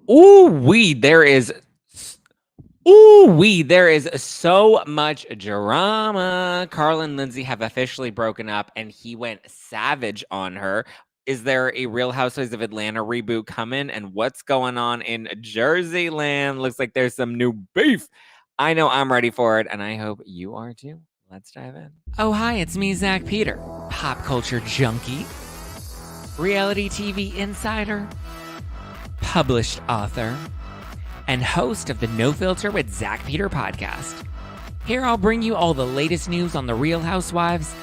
There is so much drama. Carl and Lindsay have officially broken up, and he went savage on her. Is there a Real Housewives of Atlanta reboot coming? And what's going on in Jersey land? Looks like there's some new beef. I know I'm ready for it, and I hope you are too. Let's dive in. Oh, hi, it's me, Zack Peter, pop culture junkie, reality TV insider, published author, and host of the No Filter with Zack Peter podcast. Here I'll bring you all the latest news on the Real Housewives,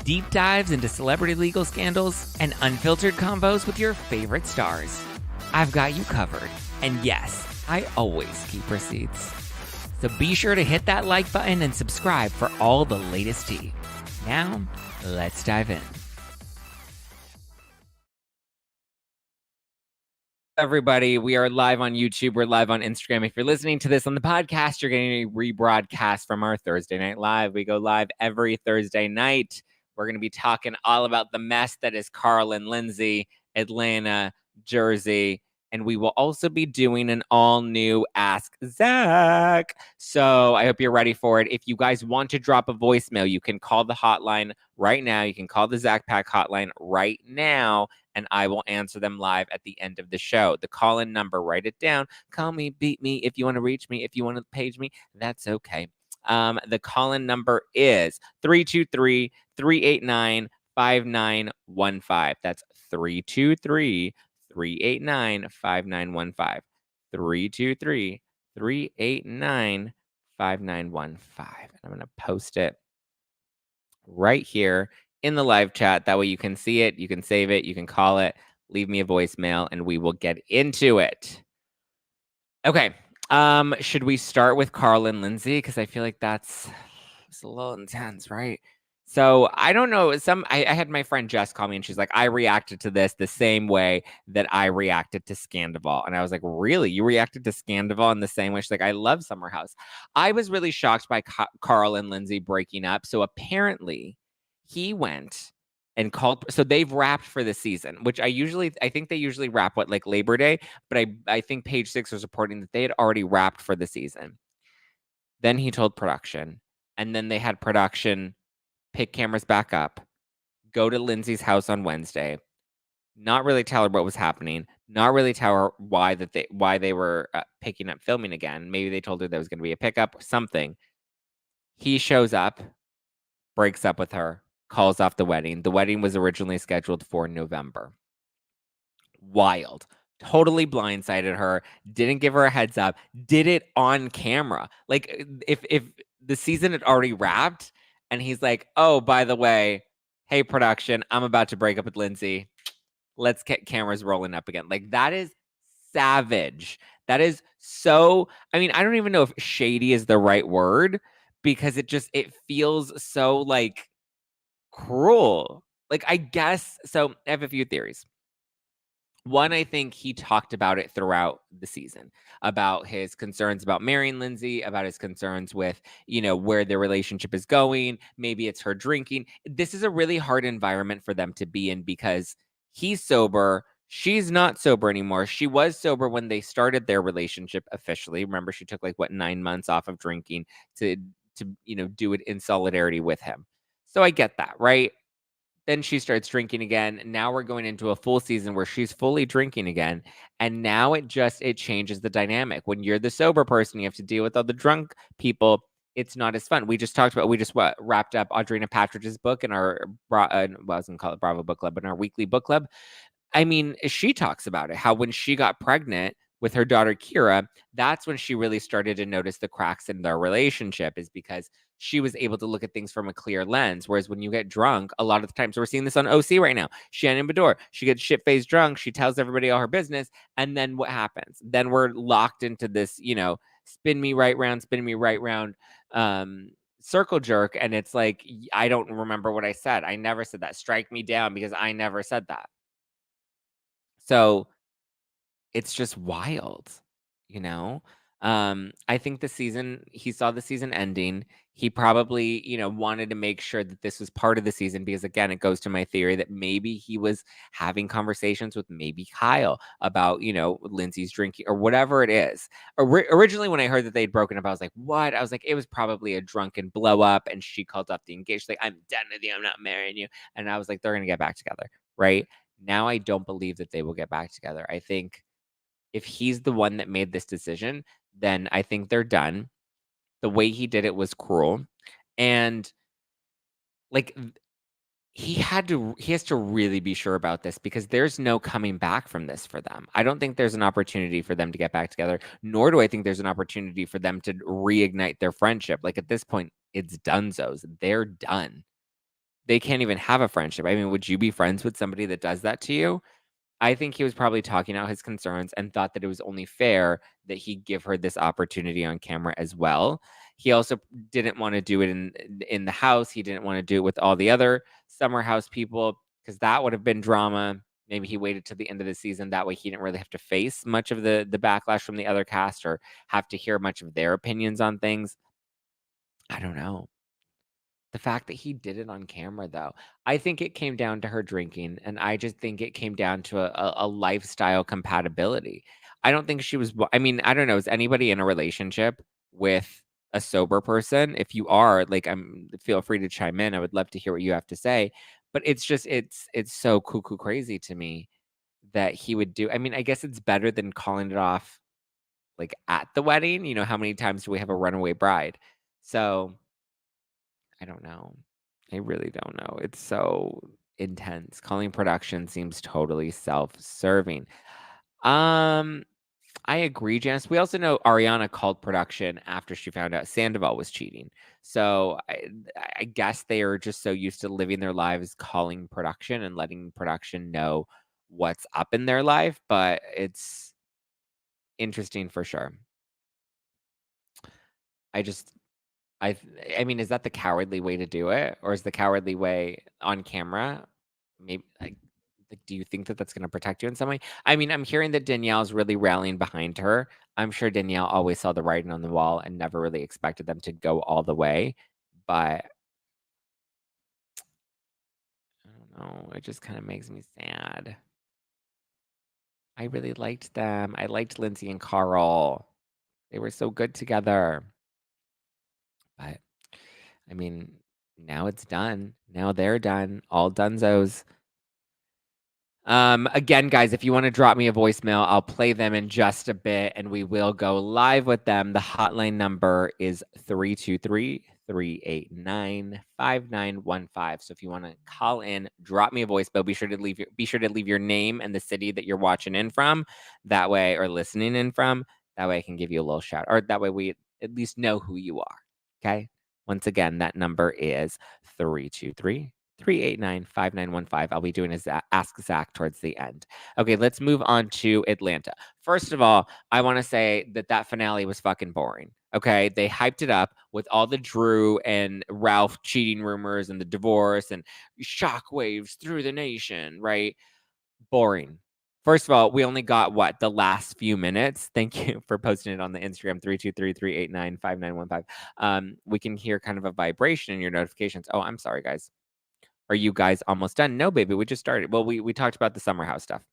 deep dives into celebrity legal scandals, and unfiltered convos with your favorite stars. I've got you covered, and yes, I always keep receipts. So be sure to hit that like button and subscribe for all the latest tea. Now, let's dive in. Everybody, we are live on YouTube. We're live on Instagram. If you're listening to this on the podcast, you're getting a rebroadcast from our Thursday Night Live. We go live every Thursday night. We're going to be talking all about the mess that is Carl and Lindsay, Atlanta, Jersey, and we will also be doing an all-new Ask Zack. So I hope you're ready for it. If you guys want to drop a voicemail, you can call the hotline right now. You can call the Zack Pack hotline right now, and I will answer them live at the end of the show. The call-in number, write it down. Call me, beat me. If you want to reach me, if you want to page me, that's okay. The call-in number is 323-389-5915. That's 323-389-5915. 323-389-5915. And I'm going to post it right here in the live chat. That way you can see it, you can save it, you can call it, leave me a voicemail, and we will get into it. Okay. Should we start with Carl and Lindsay? Because I feel like it's a little intense, right? So I don't know. I had my friend Jess call me and she's like, I reacted to this the same way that I reacted to Scandival. And I was like, really? You reacted to Scandival in the same way? She's like, I love Summer House. I was really shocked by Carl and Lindsay breaking up. So apparently he went and called. So they've wrapped for the season, which I think they usually wrap like Labor Day, but I think Page Six was reporting that they had already wrapped for the season. Then he told production, and then they had production pick cameras back up, go to Lindsay's house on Wednesday, not really tell her what was happening, not really tell her why they were picking up filming again. Maybe they told her there was going to be a pickup, something. He shows up, breaks up with her, calls off the wedding. The wedding was originally scheduled for November. Wild. Totally blindsided her, didn't give her a heads up, did it on camera. Like if the season had already wrapped and he's like, oh, by the way, hey, production, I'm about to break up with Lindsay. Let's get cameras rolling up again. Like, that is savage. That is so, I mean, I don't even know if shady is the right word because it feels so like cruel. Like, I guess, so I have a few theories. One, I think he talked about it throughout the season, about his concerns about marrying Lindsay, about his concerns with, where their relationship is going. Maybe it's her drinking. This is a really hard environment for them to be in because he's sober. She's not sober anymore. She was sober when they started their relationship officially. Remember, she took 9 months off of drinking to do it in solidarity with him. So I get that, right? Then she starts drinking again. Now we're going into a full season where she's fully drinking again. And now it changes the dynamic. When you're the sober person, you have to deal with all the drunk people. It's not as fun. We just wrapped up Audrina Patridge's book in our, I wasn't call it Bravo Book Club, but in our weekly book club. I mean, she talks about it, how when she got pregnant with her daughter Kira, that's when she really started to notice the cracks in their relationship, is because she was able to look at things from a clear lens. Whereas when you get drunk, a lot of the times, we're seeing this on OC right now, Shannon Bedore, she gets shit-faced drunk, she tells everybody all her business, and then what happens? Then we're locked into this, spin me right round, circle jerk, and it's like, I don't remember what I said. I never said that. Strike me down because I never said that. So it's just wild, I think he saw the season ending. He probably, wanted to make sure that this was part of the season because, again, it goes to my theory that maybe he was having conversations with maybe Kyle about, Lindsay's drinking or whatever it is. Originally, when I heard that they'd broken up, I was like, what? I was like, it was probably a drunken blow up. And she called up the engaged, like, I'm done with you. I'm not marrying you. And I was like, they're going to get back together. Right now, I don't believe that they will get back together. I think if he's the one that made this decision, then I think they're done. The way he did it was cruel. And like he has to really be sure about this because there's no coming back from this for them. I don't think there's an opportunity for them to get back together, nor do I think there's an opportunity for them to reignite their friendship. Like at this point, it's dunzos. They're done. They can't even have a friendship. I mean, would you be friends with somebody that does that to you? I think he was probably talking out his concerns and thought that it was only fair that he give her this opportunity on camera as well. He also didn't want to do it in the house. He didn't want to do it with all the other summer house people because that would have been drama. Maybe he waited to the end of the season. That way he didn't really have to face much of the backlash from the other cast or have to hear much of their opinions on things. I don't know. The fact that he did it on camera, though, I think it came down to her drinking, and I just think it came down to a lifestyle compatibility. I don't think she was I mean, I don't know, is anybody in a relationship with a sober person? If you are, like, feel free to chime in. I would love to hear what you have to say, but it's just it's so cuckoo crazy to me that he would do I mean, I guess it's better than calling it off, like, at the wedding, how many times do we have a runaway bride? So I don't know. I really don't know. It's so intense. Calling production seems totally self-serving. Um, I agree, Janice. We also know Ariana called production after she found out Sandoval was cheating. So I guess they are just so used to living their lives calling production and letting production know what's up in their life, but it's interesting for sure. I just I I mean, is that the cowardly way to do it, or is the cowardly way on camera? Maybe like, do you think that that's gonna protect you in some way? I mean, I'm hearing that Danielle's really rallying behind her. I'm sure Danielle always saw the writing on the wall and never really expected them to go all the way, but I don't know, it just kinda makes me sad. I really liked them. I liked Lindsay and Carl. They were so good together. But, I mean, now it's done. Now they're done. All dunzos. Again, guys, if you want to drop me a voicemail, I'll play them in just a bit and we will go live with them. The hotline number is 323-389-5915. So if you want to call in, drop me a voicemail. Be sure to leave your name and the city that you're watching in from. That way, or listening in from. That way I can give you a little shout. Or that way we at least know who you are. Okay. Once again, that number is 323-389-5915. I'll be doing a Ask Zack towards the end. Okay, let's move on to Atlanta. First of all, I want to say that finale was fucking boring. Okay, they hyped it up with all the Drew and Ralph cheating rumors and the divorce and shockwaves through the nation, right? Boring. First of all, we only got the last few minutes. Thank you for posting it on the Instagram 323-389-5915. We can hear kind of a vibration in your notifications. Oh, I'm sorry, guys. Are you guys almost done? No, baby, we just started. Well, we talked about the summer house stuff.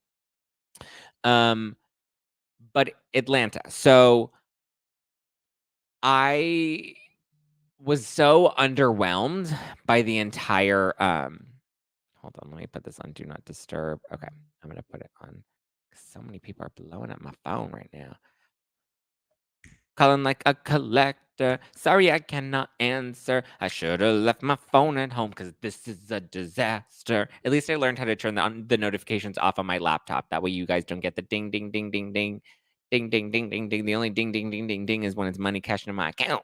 But Atlanta. So I was so underwhelmed by the entire hold on, let me put this on do not disturb. Okay, I'm gonna put it on. So many people are blowing up my phone right now. Calling like a collector. Sorry, I cannot answer. I should have left my phone at home because this is a disaster. At least I learned how to turn the notifications off on my laptop. That way you guys don't get the ding, ding, ding, ding, ding. Ding, ding, ding, ding, ding. The only ding, ding, ding, ding, ding is when it's money cashing in my account.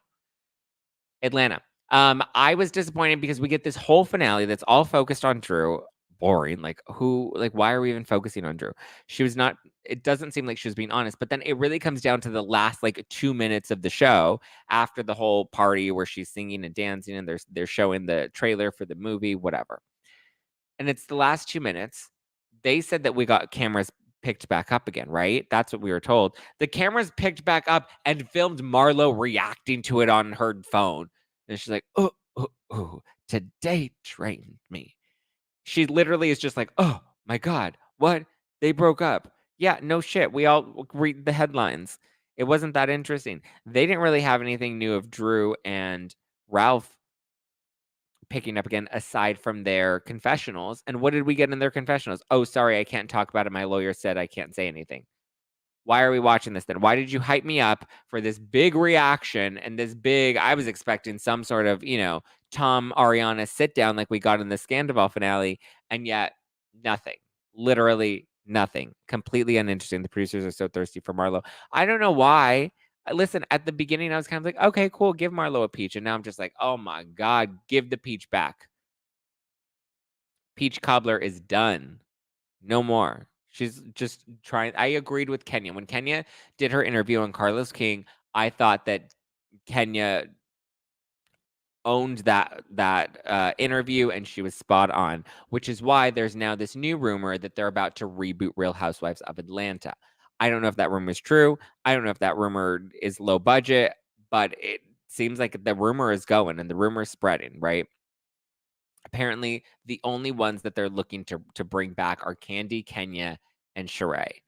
Atlanta. I was disappointed because we get this whole finale that's all focused on Drew. Boring. Like why are we even focusing on Drew? She was not, it doesn't seem like she was being honest, but then it really comes down to the last 2 minutes of the show after the whole party where she's singing and dancing and they're showing the trailer for the movie, whatever. And it's the last 2 minutes. They said that we got cameras picked back up again, right? That's what we were told. The cameras picked back up and filmed Marlo reacting to it on her phone. And she's like, oh, today trained me. She literally is just like, oh my God, what? They broke up. Yeah, no shit. We all read the headlines. It wasn't that interesting. They didn't really have anything new of Drew and Ralph picking up again, aside from their confessionals. And what did we get in their confessionals? Oh, sorry, I can't talk about it. My lawyer said I can't say anything. Why are we watching this then? Why did you hype me up for this big reaction and this big, I was expecting some sort of, Tom Ariana sit down like we got in the Scandival finale, and yet nothing. Literally nothing. Completely uninteresting. The producers are so thirsty for Marlo. I don't know why. Listen, at the beginning, I was kind of like, okay, cool, give Marlo a peach. And now I'm just like, oh my God, give the peach back. Peach cobbler is done. No more. She's just trying. I agreed with Kenya. When Kenya did her interview on Carlos King, I thought that Kenya owned that interview, and she was spot on, which is why there's now this new rumor that they're about to reboot Real Housewives of Atlanta. I don't know if that rumor is true. I don't know if that rumor is low budget, but it seems like the rumor is going and the rumor is spreading, right? Apparently, the only ones that they're looking to bring back are Candy, Kenya, and Sheree,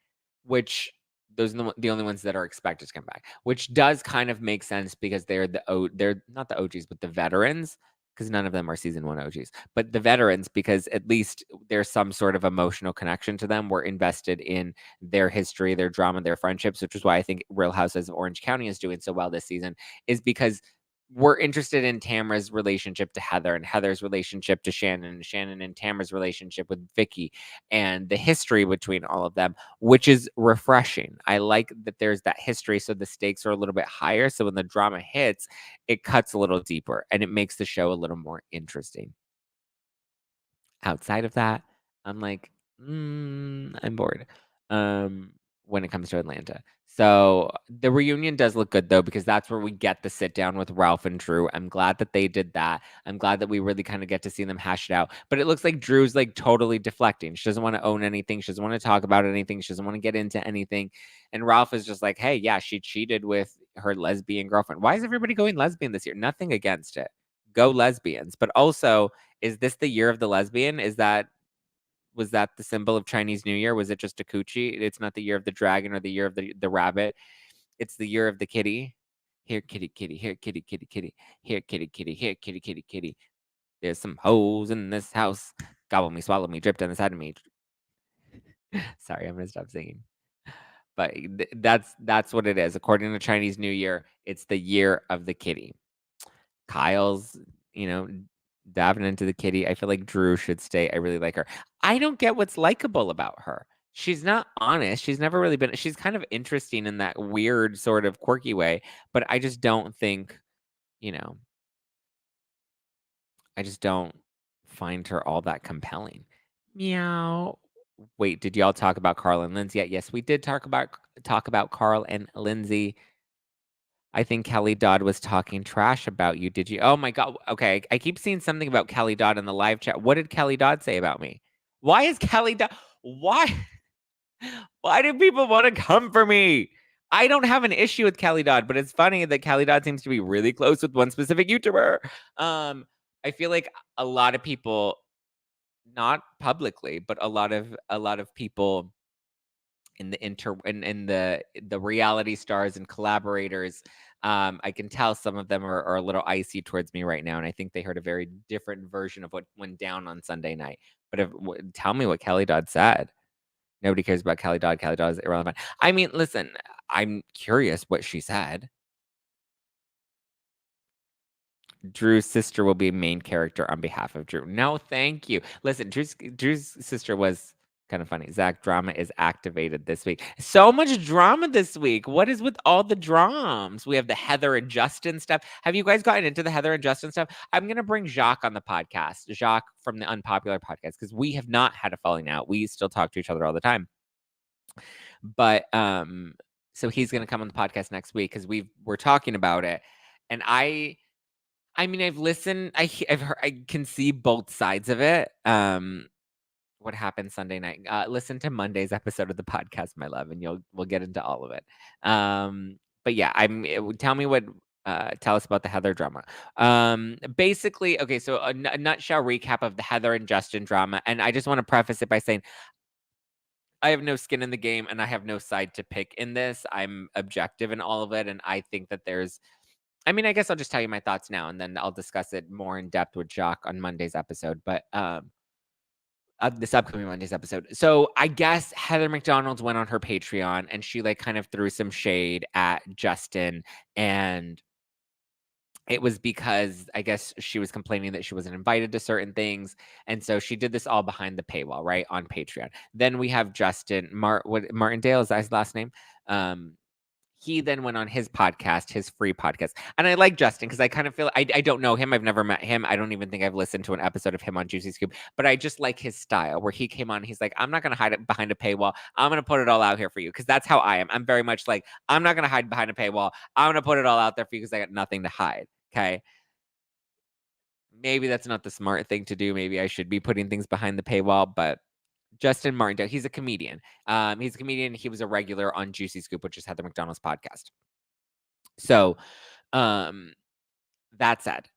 which those are the only ones that are expected to come back, which does kind of make sense because they're not the OGs, but the veterans, because none of them are season 1 OGs, but the veterans, because at least there's some sort of emotional connection to them. We're invested in their history, their drama, their friendships, which is why I think Real Housewives of Orange County is doing so well this season, is because we're interested in Tamra's relationship to Heather and Heather's relationship to Shannon and Shannon and Tamra's relationship with Vicky and the history between all of them, which is refreshing. I like that there's that history, so the stakes are a little bit higher. So when the drama hits, it cuts a little deeper and it makes the show a little more interesting. Outside of that, I'm like, I'm bored. When it comes to Atlanta. So the reunion does look good though, because that's where we get the sit down with Ralph and Drew. I'm glad that they did that. I'm glad that we really kind of get to see them hash it out. But it looks like Drew's like totally deflecting. She doesn't want to own anything. She doesn't want to talk about anything. She doesn't want to get into anything. And Ralph is just like, hey, yeah, she cheated with her lesbian girlfriend. Why is everybody going lesbian this year? Nothing against it. Go lesbians. But also, is this the year of the lesbian? Was that the symbol of Chinese New Year? Was it just a coochie? It's not the year of the dragon or the year of the rabbit. It's the year of the kitty. Here, kitty, kitty. Here, kitty, kitty, kitty. Here, kitty, kitty. Here, kitty, kitty, kitty. There's some hoes in this house. Gobble me, swallow me, drip down the side of me. Sorry, I'm gonna stop singing. But that's what it is. According to Chinese New Year, it's the year of the kitty. Kyle's, diving into the kitty. I feel like Drew should stay. I really like her. I don't get what's likable about her. She's not honest. She's never really been. She's kind of interesting in that weird sort of quirky way, but I just don't think, I just don't find her all that compelling. Meow. Wait, did y'all talk about Carl and Lindsay yet? Yes, we did talk about Carl and Lindsay. I think Kelly Dodd was talking trash about you. Did you? Oh my God. Okay. I keep seeing something about Kelly Dodd in the live chat. What did Kelly Dodd say about me? Why is Kelly Dodd? Why? Why do people want to come for me? I don't have an issue with Kelly Dodd, but it's funny that Kelly Dodd seems to be really close with one specific YouTuber. I feel like a lot of people, not publicly, but a lot of people in the reality stars and collaborators, I can tell some of them are a little icy towards me right now, and I think they heard a very different version of what went down on Sunday night. But tell me what Kelly Dodd said. Nobody cares about Kelly Dodd. Kelly Dodd is irrelevant. I mean, listen, I'm curious what she said. Drew's sister will be a main character on behalf of Drew. No, thank you. Listen, Drew's sister was kind of funny. Zack drama is activated this week. So much drama this week. What is with all the drums? We have the Heather and Justin stuff. Have you guys gotten into the Heather and Justin stuff? I'm going to bring Jacques on the podcast. Jacques from the Unpopular podcast, because we have not had a falling out. We still talk to each other all the time. But so he's going to come on the podcast next week because we're talking about it. And I mean, I've listened. I've heard. I can see both sides of it. what happened Sunday night. Listen to Monday's episode of the podcast, my love, and we'll get into all of it. But yeah, tell me what tell us about the Heather drama. Basically, okay, so a nutshell recap of the Heather and Justin drama, and I just want to preface it by saying I have no skin in the game and I have no side to pick in this. I'm objective in all of it, and I think that I guess I'll just tell you my thoughts now, and then I'll discuss it more in depth with Jock on Monday's episode. But this upcoming Monday's episode. So I guess Heather McDonald's went on her Patreon and she like kind of threw some shade at Justin, and it was because I guess she was complaining that she wasn't invited to certain things. And so she did this all behind the paywall, right? On Patreon. Then we have Justin Martindale, is that his last name? He then went on his podcast, his free podcast. And I like Justin because I kind of feel I don't know him. I've never met him. I don't even think I've listened to an episode of him on Juicy Scoop, but I just like his style where he came on. He's like, I'm not going to hide it behind a paywall. I'm going to put it all out here for you because that's how I am. I'm very much like, I'm not going to hide behind a paywall. I'm going to put it all out there for you because I got nothing to hide. Okay. Maybe that's not the smart thing to do. Maybe I should be putting things behind the paywall, but Justin Martindale, he's a comedian. He's a comedian. He was a regular on Juicy Scoop, which is Heather McDonald's podcast. So, that said,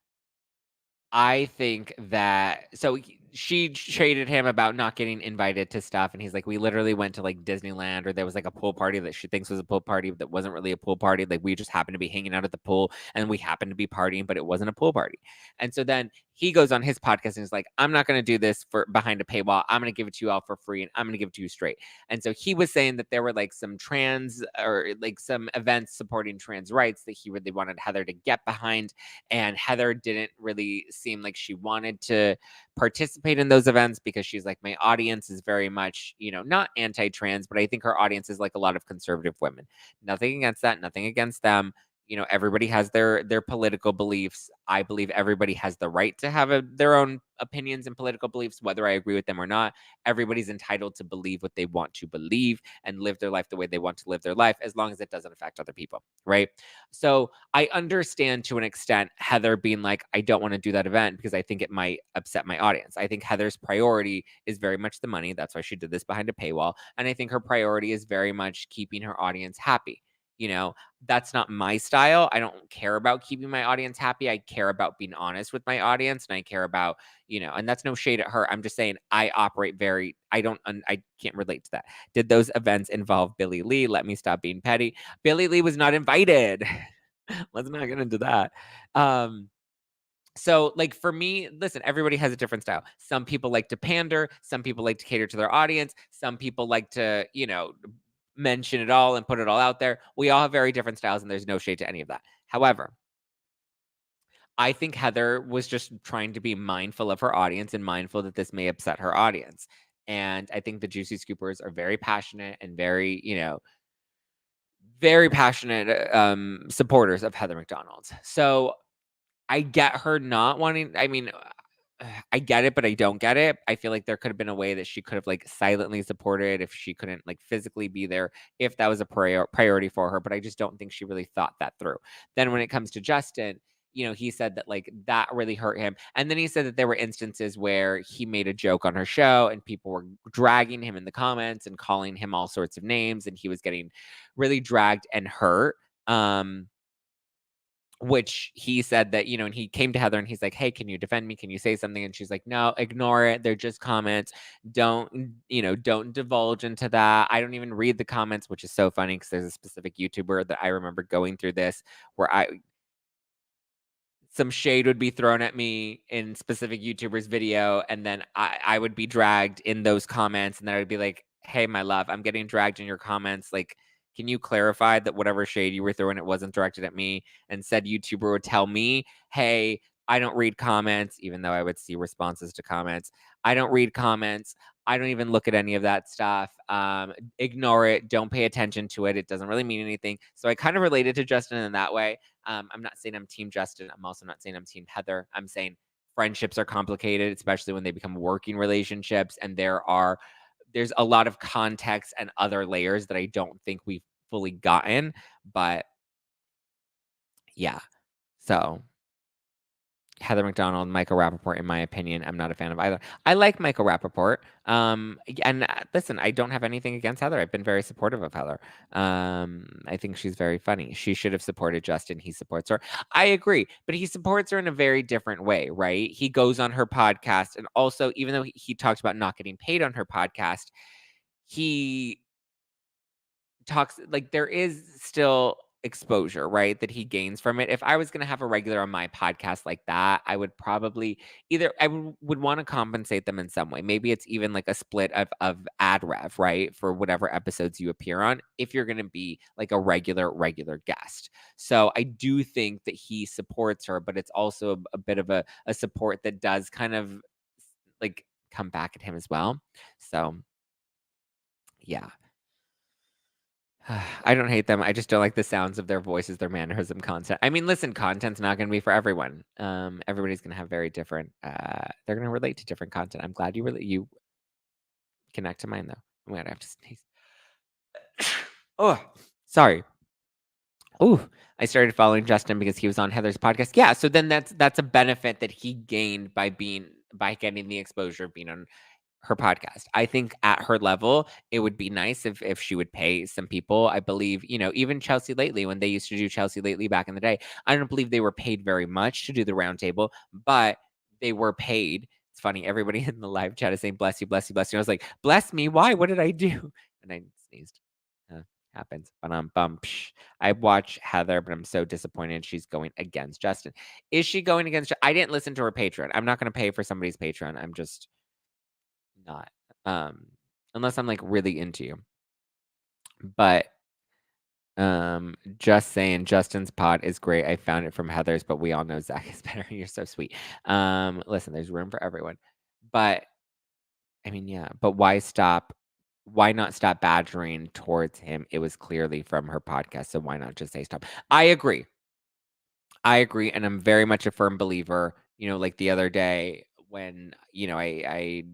I think that she traded him about not getting invited to stuff, and he's like, we literally went to like Disneyland, or there was like a pool party that she thinks was a pool party that wasn't really a pool party. Like we just happened to be hanging out at the pool and we happened to be partying, but it wasn't a pool party. And so then he goes on his podcast and is like, I'm not going to do this for behind a paywall. I'm going to give it to you all for free, and I'm going to give it to you straight. And so he was saying that there were like some trans or like some events supporting trans rights that he really wanted Heather to get behind, and Heather didn't really seem like she wanted to participate in those events because she's like, my audience is very much, not anti-trans, but I think her audience is like a lot of conservative women. Nothing against that, nothing against them. Everybody has their political beliefs. I believe everybody has the right to have their own opinions and political beliefs, whether I agree with them or not. Everybody's entitled to believe what they want to believe and live their life the way they want to live their life, as long as it doesn't affect other people, right? So I understand to an extent Heather being like, I don't want to do that event because I think it might upset my audience. I think Heather's priority is very much the money. That's why she did this behind a paywall. And I think her priority is very much keeping her audience happy. That's not my style. I don't care about keeping my audience happy. I care about being honest with my audience, and I care about, and that's no shade at her. I'm just saying I operate I can't relate to that. Did those events involve Billy Lee? Let me stop being petty. Billy Lee was not invited. Let's not get into that. So like for me, listen, everybody has a different style. Some people like to pander. Some people like to cater to their audience. Some people like to, mention it all and put it all out there. We all have very different styles, and there's no shade to any of that. However, I think Heather was just trying to be mindful of her audience and mindful that this may upset her audience. And I think the Juicy Scoopers are very passionate and very, very passionate supporters of Heather McDonald's. So I get her not wanting, I get it, but I don't get it. I feel like there could have been a way that she could have like silently supported if she couldn't like physically be there, if that was a priority for her. But I just don't think she really thought that through. Then when it comes to Justin, he said that like that really hurt him. And then he said that there were instances where he made a joke on her show and people were dragging him in the comments and calling him all sorts of names, and he was getting really dragged and hurt. Which he said that, and he came to Heather and he's like, hey, can you defend me? Can you say something? And she's like, no, ignore it. They're just comments. Don't divulge into that. I don't even read the comments, which is so funny because there's a specific YouTuber that I remember going through this where some shade would be thrown at me in specific YouTuber's video, and then I would be dragged in those comments, and then I would be like, hey, my love, I'm getting dragged in your comments. Like, can you clarify that whatever shade you were throwing, it wasn't directed at me? And said YouTuber would tell me, hey, I don't read comments, even though I would see responses to comments. I don't read comments. I don't even look at any of that stuff. Ignore it. Don't pay attention to it. It doesn't really mean anything. So I kind of related to Justin in that way. I'm not saying I'm team Justin. I'm also not saying I'm team Heather. I'm saying friendships are complicated, especially when they become working relationships. And there's a lot of context and other layers that I don't think we've fully gotten. But yeah. So Heather McDonald, Michael Rappaport, in my opinion. I'm not a fan of either. I like Michael Rappaport. And listen, I don't have anything against Heather. I've been very supportive of Heather. I think she's very funny. She should have supported Justin. He supports her. I agree, but he supports her in a very different way, right? He goes on her podcast, and also, even though he talks about not getting paid on her podcast, he talks like there is still exposure, right, that he gains from it. If I was going to have a regular on my podcast like that, I would probably either would want to compensate them in some way. Maybe it's even like a split of ad rev, right, for whatever episodes you appear on, if you're going to be like a regular guest. So I do think that he supports her, but it's also a bit of a support that does kind of like come back at him as well. So yeah. I don't hate them. I just don't like the sounds of their voices, their mannerism, content. I mean, listen, content's not going to be for everyone. Everybody's going to have very different. They're going to relate to different content. I'm glad you connect to mine though. I'm gonna have to sneeze. Oh, sorry. Oh, I started following Justin because he was on Heather's podcast. Yeah, so then that's a benefit that he gained by getting the exposure of being on her podcast. I think at her level, it would be nice if she would pay some people. I believe, even Chelsea Lately, when they used to do Chelsea Lately back in the day, I don't believe they were paid very much to do the roundtable, but they were paid. It's funny, everybody in the live chat is saying, bless you, bless you, bless you. I was like, bless me, why? What did I do? And I sneezed. Happens. But I watch Heather, but I'm so disappointed she's going against Justin. Is she going against? I didn't listen to her Patreon. I'm not going to pay for somebody's Patreon. I'm just not. Unless I'm like really into you. But just saying, Justin's pod is great. I found it from Heather's, but we all know Zack is better. You're so sweet. Listen, there's room for everyone. But I mean, yeah, but why not stop badgering towards him? It was clearly from her podcast, so why not just say stop? I agree. And I'm very much a firm believer, like the other day when, I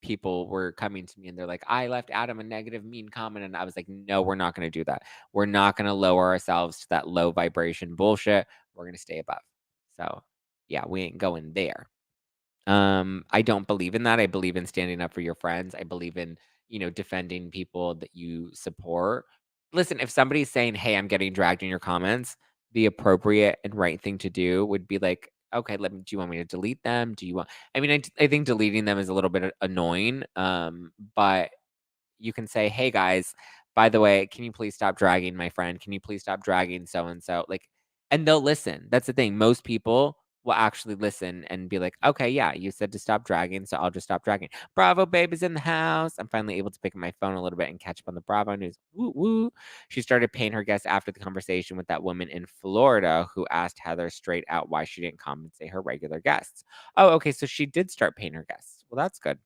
people were coming to me and they're like, I left Adam a negative mean comment, and I was like, no, we're not going to do that. We're not going to lower ourselves to that low vibration bullshit. We're going to stay above. So, yeah, we ain't going there. I don't believe in that. I believe in standing up for your friends. I believe in, defending people that you support. Listen, if somebody's saying, "Hey, I'm getting dragged in your comments," the appropriate and right thing to do would be like, "Okay, do you want me to delete them? Do you want?" I mean, I think deleting them is a little bit annoying. But you can say, "Hey guys, by the way, can you please stop dragging my friend? Can you please stop dragging so and so?" Like, and they'll listen. That's the thing. Most people will actually listen and be like, "Okay, yeah, you said to stop dragging, so I'll just stop dragging." Bravo babe is in the house. I'm finally able to pick up my phone a little bit and catch up on the Bravo news. Woo woo. She started paying her guests after the conversation with that woman in Florida who asked Heather straight out why she didn't compensate her regular guests. Oh, okay, so she did start paying her guests. Well, that's good.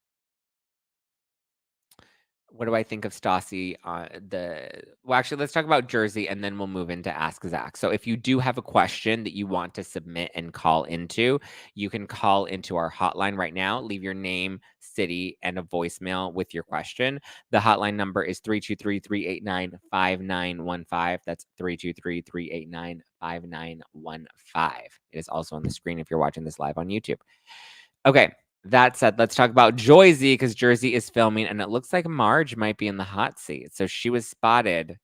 What do I think of Stassi? Well, actually, let's talk about Jersey, and then we'll move into Ask Zack. So if you do have a question that you want to submit and call into, you can call into our hotline right now. Leave your name, city, and a voicemail with your question. The hotline number is 323-389-5915. That's 323-389-5915. It is also on the screen if you're watching this live on YouTube. Okay. That said, let's talk about Joyzy, because Jersey is filming, and it looks like Marge might be in the hot seat. So she was spotted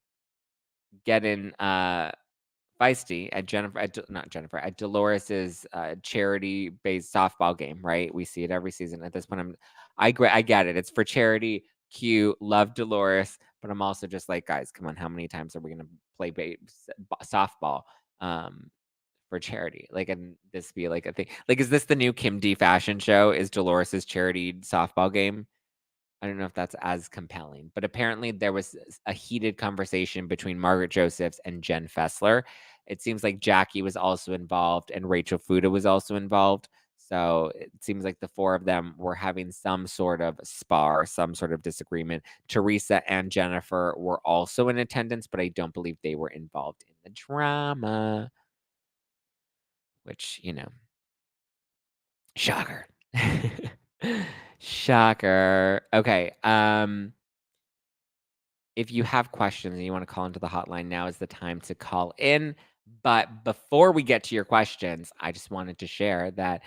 getting feisty at at Dolores's charity-based softball game. Right? We see it every season. At this point, I get it. It's for charity. Cute. Love Dolores, but I'm also just like, guys, come on. How many times are we gonna play softball? For charity, like, and this be like a thing, like, is this the new Kim D fashion show? Is Dolores's charity softball game? I don't know if that's as compelling, but apparently there was a heated conversation between Margaret Josephs and Jen Fessler. It seems like Jackie was also involved and Rachel Fuda was also involved. So it seems like the four of them were having some sort of spar, some sort of disagreement. Teresa and Jennifer were also in attendance, but I don't believe they were involved in the drama. Which, shocker. Shocker. Okay. If you have questions and you want to call into the hotline, now is the time to call in. But before we get to your questions, I just wanted to share that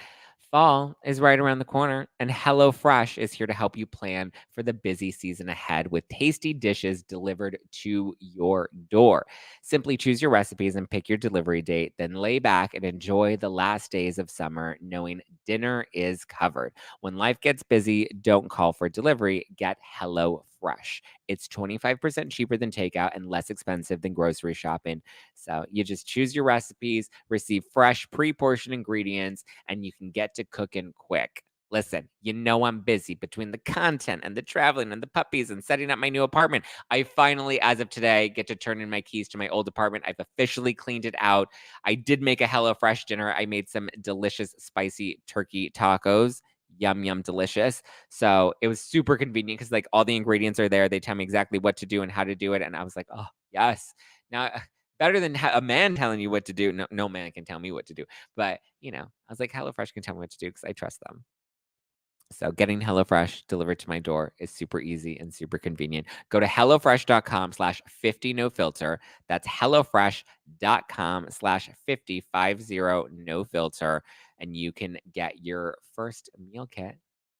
fall is right around the corner, and HelloFresh is here to help you plan for the busy season ahead with tasty dishes delivered to your door. Simply choose your recipes and pick your delivery date, then lay back and enjoy the last days of summer knowing dinner is covered. When life gets busy, don't call for delivery, get HelloFresh. It's 25% cheaper than takeout and less expensive than grocery shopping. So you just choose your recipes, receive fresh, pre-portioned ingredients, and you can get to cooking quick. Listen, you know I'm busy between the content and the traveling and the puppies and setting up my new apartment. I finally, as of today, get to turn in my keys to my old apartment. I've officially cleaned it out. I did make a HelloFresh dinner. I made some delicious spicy turkey tacos. Yum, yum, delicious. So it was super convenient because like all the ingredients are there. They tell me exactly what to do and how to do it. And I was like, oh, yes. Now, better than a man telling you what to do. No man can tell me what to do. But, I was like, HelloFresh can tell me what to do because I trust them. So getting HelloFresh delivered to my door is super easy and super convenient. Go to HelloFresh.com/50NoFilter. That's HelloFresh.com/50 and you can get your first meal kit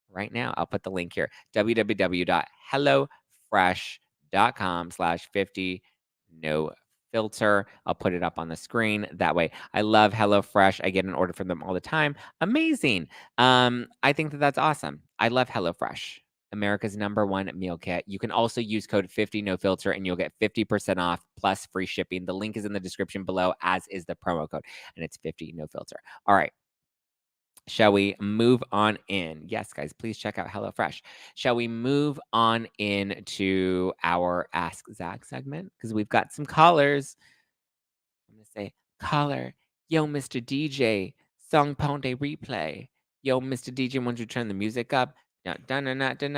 right now. I'll put the link here. www.hellofresh.com/50NoFilter. I'll put it up on the screen that way. I love HelloFresh. I get an order from them all the time. Amazing. I think that that's awesome. I love HelloFresh, America's #1 meal kit. You can also use code 50NoFilter and you'll get 50% off plus free shipping. The link is in the description below, as is the promo code, and it's 50NoFilter. All right. Shall we move on in? Yes, guys, please check out HelloFresh. Shall we move on into our Ask Zack segment? Because we've got some callers. I'm going to say, caller, yo, Mr. DJ, song Ponte replay. Yo, Mr. DJ, won't you turn the music up? Yo, Mr.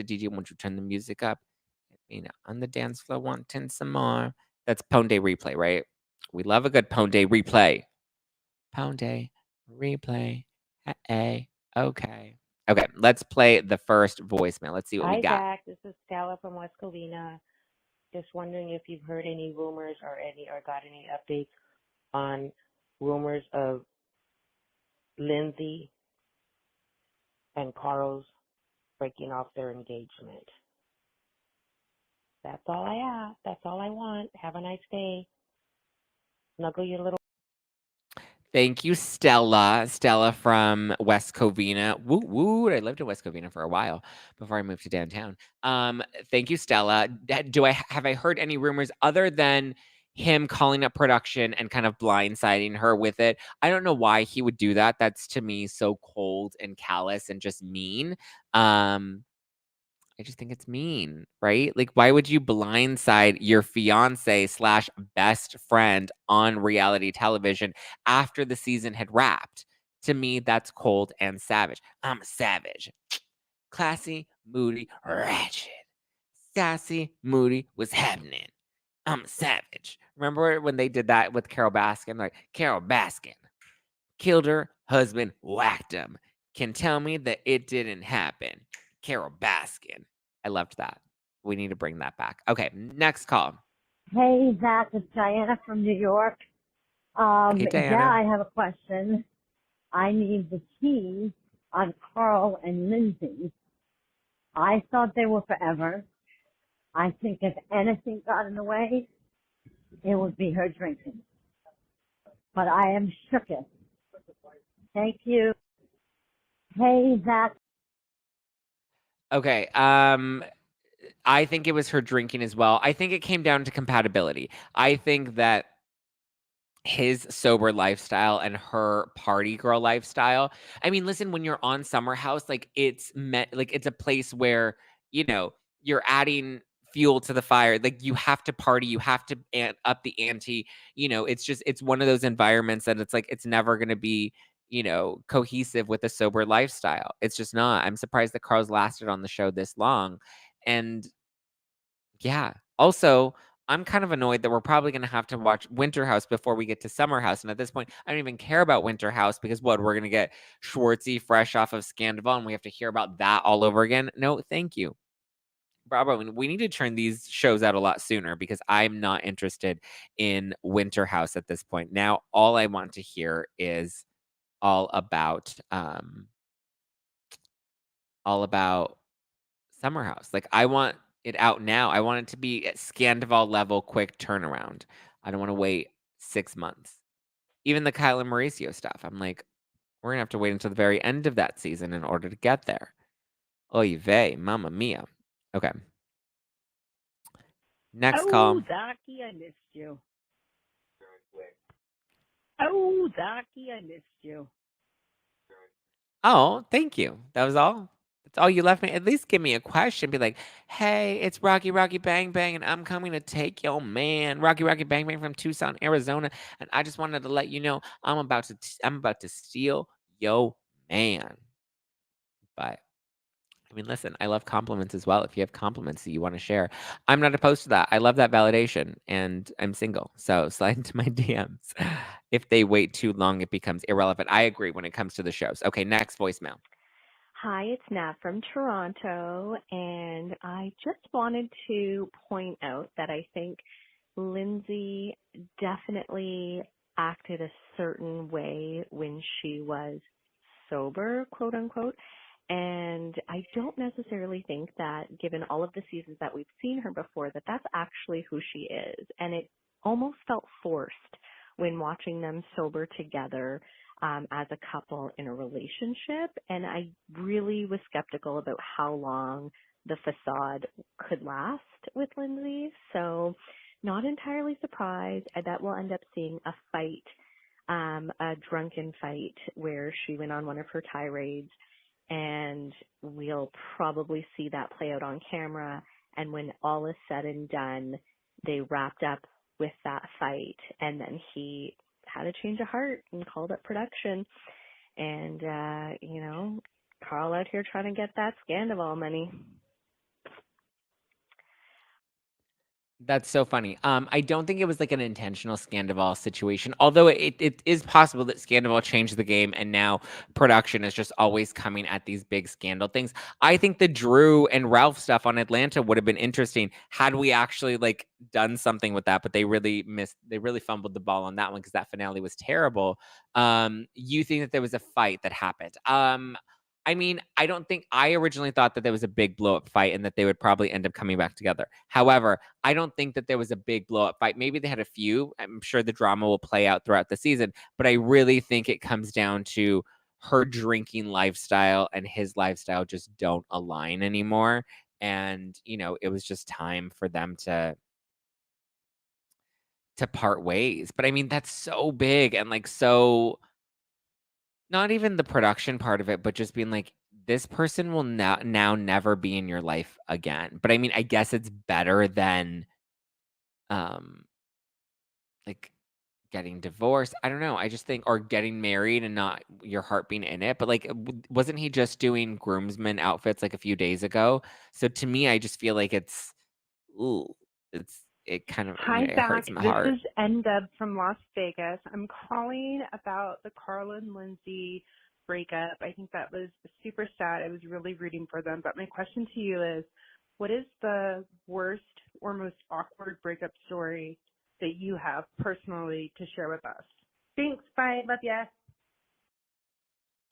DJ, won't you turn the music up? On the dance floor, wanting some more. That's Ponte replay, right? We love a good Ponte replay. Ponte replay. Hey, okay. Okay, let's play the first voicemail. Let's see what we got. Hi, Zach. This is Stella from West Covina. Just wondering if you've heard any rumors or got any updates on rumors of Lindsay and Carl's breaking off their engagement. That's all I have. That's all I want. Have a nice day. Snuggle your little. Thank you, Stella. Stella from West Covina. Woo woo. I lived in West Covina for a while before I moved to downtown. Thank you, Stella. Have I heard any rumors other than him calling up production and kind of blindsiding her with it? I don't know why he would do that. That's to me so cold and callous and just mean. I just think it's mean, right? Like, why would you blindside your fiance/best friend on reality television after the season had wrapped? To me, that's cold and savage. I'm a savage. Classy, moody, ratchet. Sassy, moody, what's happening? I'm a savage. Remember when they did that with Carol Baskin? Like, Carol Baskin killed her husband, whacked him. Can tell me that it didn't happen. Carol Baskin. I loved that. We need to bring that back. Okay, next call. Hey, Zach, it's Diana from New York. Hey, Diana. Yeah, I have a question. I need the tea on Carl and Lindsay. I thought they were forever. I think if anything got in the way, it would be her drinking. But I am shooketh. Thank you. Hey, Zach. Okay, I think it was her drinking as well. I think it came down to compatibility. I think that his sober lifestyle and her party girl lifestyle. I mean, listen, when you're on Summer House, like it's a place where, you're adding fuel to the fire. Like you have to party, you have to up the ante. It's one of those environments that it's like it's never going to be, cohesive with a sober lifestyle. It's just not. I'm surprised that Carl's lasted on the show this long. And yeah. Also, I'm kind of annoyed that we're probably going to have to watch Winter House before we get to Summer House. And at this point, I don't even care about Winter House because we're going to get Schwartzy fresh off of Scandival and we have to hear about that all over again. No, thank you. Bravo, and we need to turn these shows out a lot sooner because I'm not interested in Winter House at this point. Now, all I want to hear is all about Summer House. Like, I want it out now. I want it to be at Scandival level quick turnaround. I don't want to wait 6 months. Even the Kyle and Mauricio stuff. I'm like, we're gonna have to wait until the very end of that season in order to get there. Oy vey, mamma mia. Okay. Next call. Zacky, I missed you. Oh, Zacky, I missed you. Oh, thank you. That was all. That's all you left me. At least give me a question. Be like, hey, it's Rocky Rocky Bang Bang, and I'm coming to take your man. Rocky Rocky Bang Bang from Tucson, Arizona. And I just wanted to let you know I'm about to steal your man. But I mean, listen, I love compliments as well. If you have compliments that you want to share, I'm not opposed to that. I love that validation, and I'm single. So slide into my DMs. If they wait too long, it becomes irrelevant. I agree when it comes to the shows. Okay, next voicemail. Hi, it's Nat from Toronto, and I just wanted to point out that I think Lindsay definitely acted a certain way when she was sober, quote unquote. And I don't necessarily think that, given all of the seasons that we've seen her before, that that's actually who she is. And it almost felt forced when watching them sober together as a couple in a relationship. And I really was skeptical about how long the facade could last with Lindsay. So not entirely surprised. I bet we'll end up seeing a fight, a drunken fight where she went on one of her tirades. And we'll probably see that play out on camera. And when all is said and done, they wrapped up with that fight. And then he had a change of heart and called up production. And, Carl out here trying to get that Scandival money. That's so funny. I don't think it was like an intentional Scandival situation, although it is possible that Scandival changed the game and now production is just always coming at these big scandal things. I think the Drew and Ralph stuff on Atlanta would have been interesting had we actually like done something with that, but they really fumbled the ball on that one because that finale was terrible. You think that there was a fight that happened? I mean, I originally thought that there was a big blow up fight and that they would probably end up coming back together. However, I don't think that there was a big blow up fight. Maybe they had a few. I'm sure the drama will play out throughout the season, but I really think it comes down to her drinking lifestyle and his lifestyle just don't align anymore. And, it was just time for them to part ways. But I mean, that's so big and like so not even the production part of it, but just being like, this person will now never be in your life again. But I mean, I guess it's better than like getting divorced. I don't know. I just think, or getting married and not your heart being in it. But like, wasn't he just doing groomsmen outfits like a few days ago? So to me, I just feel like it kind of Hi, it Zach. hurts my This heart. is N-Dub from Las Vegas. I'm calling about the Carl and Lindsay breakup. I think that was super sad. I was really rooting for them. But my question to you is, what is the worst or most awkward breakup story that you have personally to share with us? Thanks. Bye. Love ya.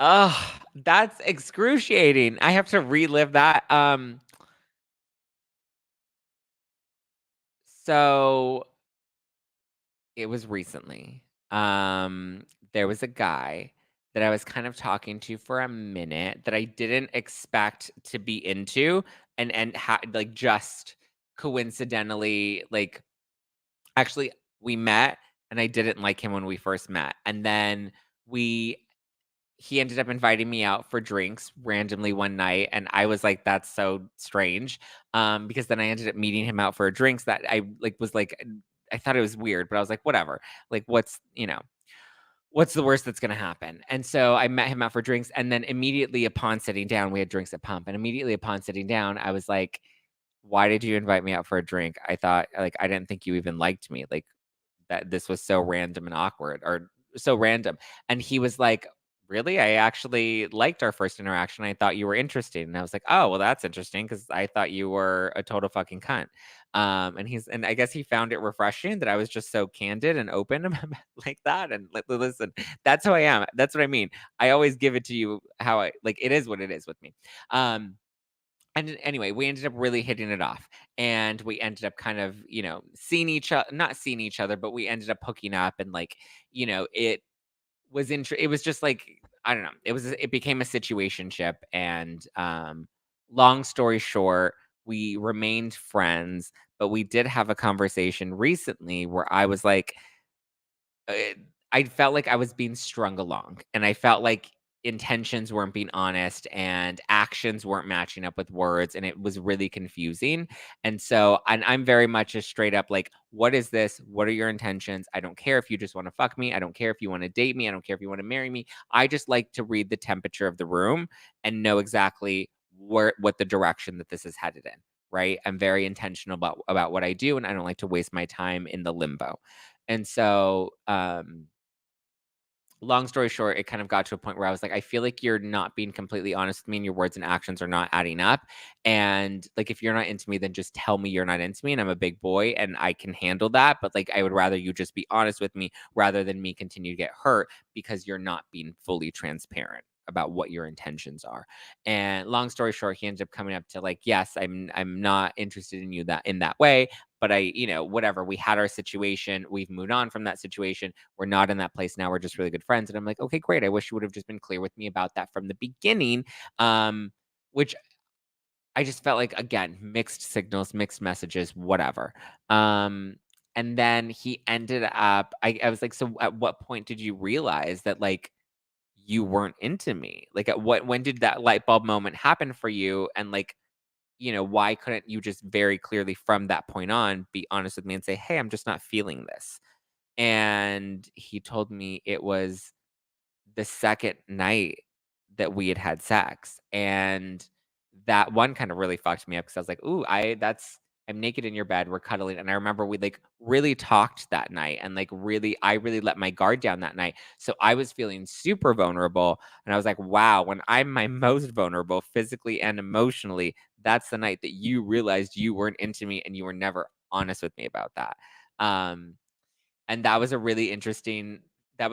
Oh, that's excruciating. I have to relive that. So it was recently. There was a guy that I was kind of talking to for a minute that I didn't expect to be into, and like just coincidentally, like actually we met, and I didn't like him when we first met, and then he ended up inviting me out for drinks randomly one night, and I was like, "That's so strange," because then I ended up meeting him out for drinks that I was like, I thought it was weird, but I was like, "Whatever." Like, what's the worst that's gonna happen? And so I met him out for drinks, and then immediately upon sitting down, we had drinks at Pump, and immediately upon sitting down, I was like, "Why did you invite me out for a drink? I thought like I didn't think you even liked me. Like that this was so random and awkward or so random." And he was like, really? I actually liked our first interaction. I thought you were interesting. And I was like, oh, well, that's interesting because I thought you were a total fucking cunt. And I guess he found it refreshing that I was just so candid and open about like that. And listen, that's who I am. That's what I mean. I always give it to you how I like. It is what it is with me. And anyway, we ended up really hitting it off, and we ended up kind of, seeing each other, not seeing each other, but we ended up hooking up, and like, it was just like, I don't know, it became a situationship, and long story short, we remained friends, but we did have a conversation recently where I was like, uh, I felt like I was being strung along, and I felt like intentions weren't being honest and actions weren't matching up with words, and it was really confusing. And so, and I'm very much a straight up like, what is this? What are your intentions? I don't care if you just want to fuck me. I don't care if you want to date me. I don't care if you want to marry me. I just like to read the temperature of the room and know exactly what the direction that this is headed in. Right? I'm very intentional about what I do, and I don't like to waste my time in the limbo. And so, long story short, it kind of got to a point where I was like, I feel like you're not being completely honest with me and your words and actions are not adding up. And like, if you're not into me, then just tell me you're not into me. And I'm a big boy and I can handle that. But like, I would rather you just be honest with me rather than me continue to get hurt because you're not being fully transparent about what your intentions are. And long story short, he ended up coming up to like, yes, I'm not interested in you that in that way. But whatever, we had our situation. We've moved on from that situation. We're not in that place now. We're just really good friends. And I'm like, okay, great. I wish you would have just been clear with me about that from the beginning. Which I just felt like, again, mixed signals, mixed messages, whatever. And then he ended up, I was like, so at what point did you realize that like you weren't into me? Like when did that light bulb moment happen for you? And like, why couldn't you just very clearly from that point on be honest with me and say, hey, I'm just not feeling this? And he told me it was the second night that we had had sex. And that one kind of really fucked me up because I was like, ooh, I'm naked in your bed. We're cuddling. And I remember we like really talked that night and like I really let my guard down that night. So I was feeling super vulnerable. And I was like, wow, when I'm my most vulnerable physically and emotionally, that's the night that you realized you weren't into me and you were never honest with me about that. Um, and that was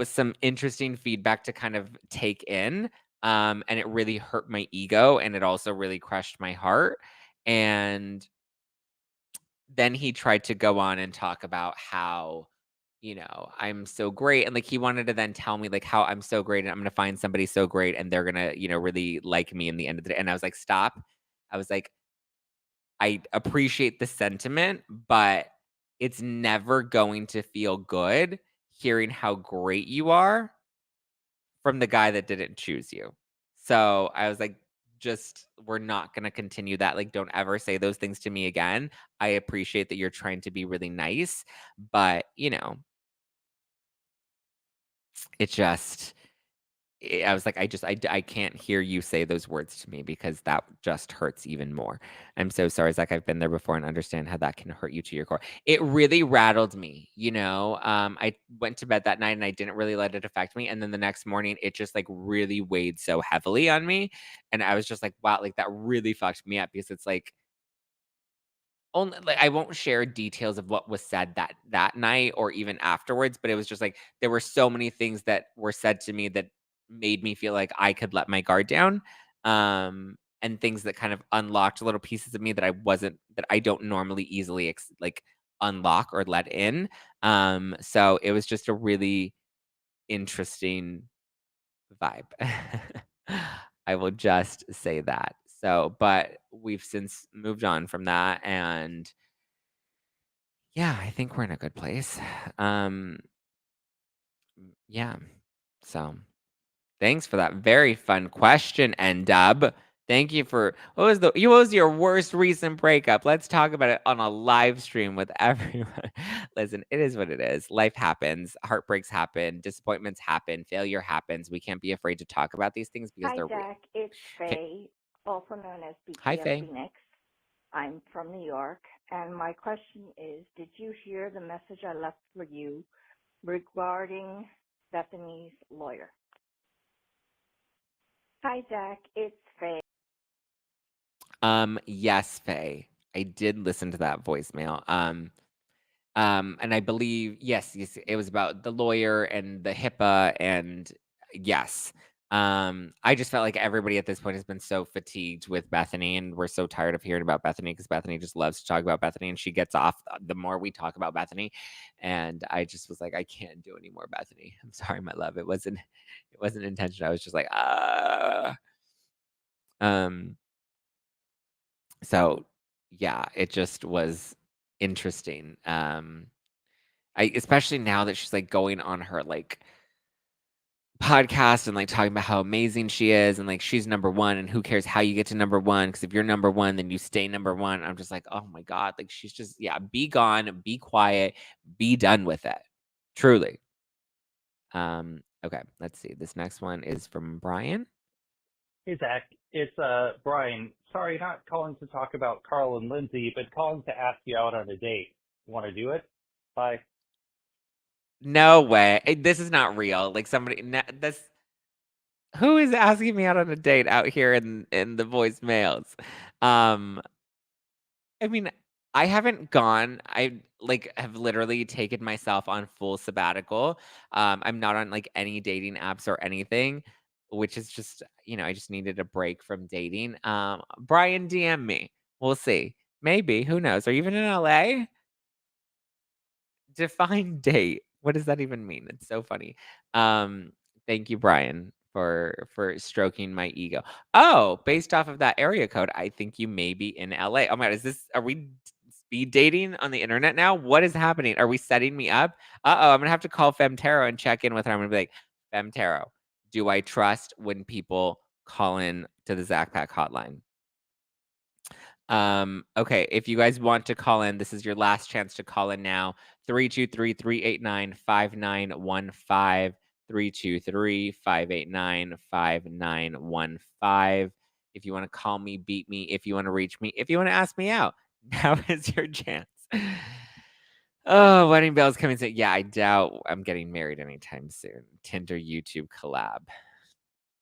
some interesting feedback to kind of take in. And it really hurt my ego and it also really crushed my heart. And then he tried to go on and talk about how, I'm so great. And like he wanted to then tell me like how I'm so great and I'm gonna find somebody so great and they're gonna, really like me in the end of the day. And I was like, stop. I was like, I appreciate the sentiment, but it's never going to feel good hearing how great you are from the guy that didn't choose you. So I was like, just we're not going to continue that. Like, don't ever say those things to me again. I appreciate that you're trying to be really nice, but it just I was like, I can't hear you say those words to me because that just hurts even more. I'm so sorry, Zach. I've been there before and understand how that can hurt you to your core. It really rattled me, I went to bed that night and I didn't really let it affect me. And then the next morning, it just like really weighed so heavily on me. And I was just like, wow, like that really fucked me up because it's like, only like I won't share details of what was said that night or even afterwards, but it was just like there were so many things that were said to me that made me feel like I could let my guard down. And things that kind of unlocked little pieces of me that I don't normally easily like unlock or let in. So it was just a really interesting vibe. I will just say that. So, but we've since moved on from that and yeah, I think we're in a good place. Um, yeah. So thanks for that very fun question, and Dub. Thank you for what was your worst recent breakup? Let's talk about it on a live stream with everyone. Listen, it is what it is. Life happens, heartbreaks happen, disappointments happen, failure happens. We can't be afraid to talk about these things because Hi, they're real. Jack. It's Okay. Faye, also known as Hi, BT of Faye. Phoenix. I'm from New York, and my question is, did you hear the message I left for you regarding Stephanie's lawyer? Hi, Zack. It's Faye. Yes, Faye. I did listen to that voicemail. And I believe, yes, it was about the lawyer and the HIPAA, and yes. I just felt like everybody at this point has been so fatigued with Bethany, and we're so tired of hearing about Bethany because Bethany just loves to talk about Bethany, and she gets off the more we talk about Bethany. And I just was like, I can't do any more Bethany. I'm sorry, my love. It wasn't intentional. I was just like, um, so yeah, it just was interesting. Especially now that she's like going on her like podcast and like talking about how amazing she is and like she's number one, and who cares how you get to number one, because if you're number one then you stay number one. I'm just like, oh my god, like she's just, yeah, be gone, be quiet, be done with it, truly. Okay, let's see, this next one is from Brian. Hey, Zach. It's Brian. Sorry, not calling to talk about Carl and Lindsay, but calling to ask you out on a date. Want to do it? Bye. No way, this is not real. Like somebody, this, who is asking me out on a date out here in the voicemails? I mean, I haven't gone. I like have literally taken myself on full sabbatical. I'm not on like any dating apps or anything, which is just, I just needed a break from dating. Brian, DM me. We'll see. Maybe. Who knows? Are you even in LA? Define date. What does that even mean? It's so funny. Thank you, Brian, for stroking my ego. Oh, based off of that area code, I think you may be in LA. Oh my god, are we speed dating on the internet now? What is happening? Are we setting me up? I'm gonna have to call Femtero and check in with her. I'm gonna be like, Femtero, do I trust when people call in to the Zack Pack hotline? Okay, if you guys want to call in, this is your last chance to call in now. 323-389-5915. 323-589-5915. If you want to call me, beat me. If you want to reach me, if you want to ask me out, now is your chance. Oh, wedding bells coming soon. Yeah, I doubt I'm getting married anytime soon. Tinder YouTube collab.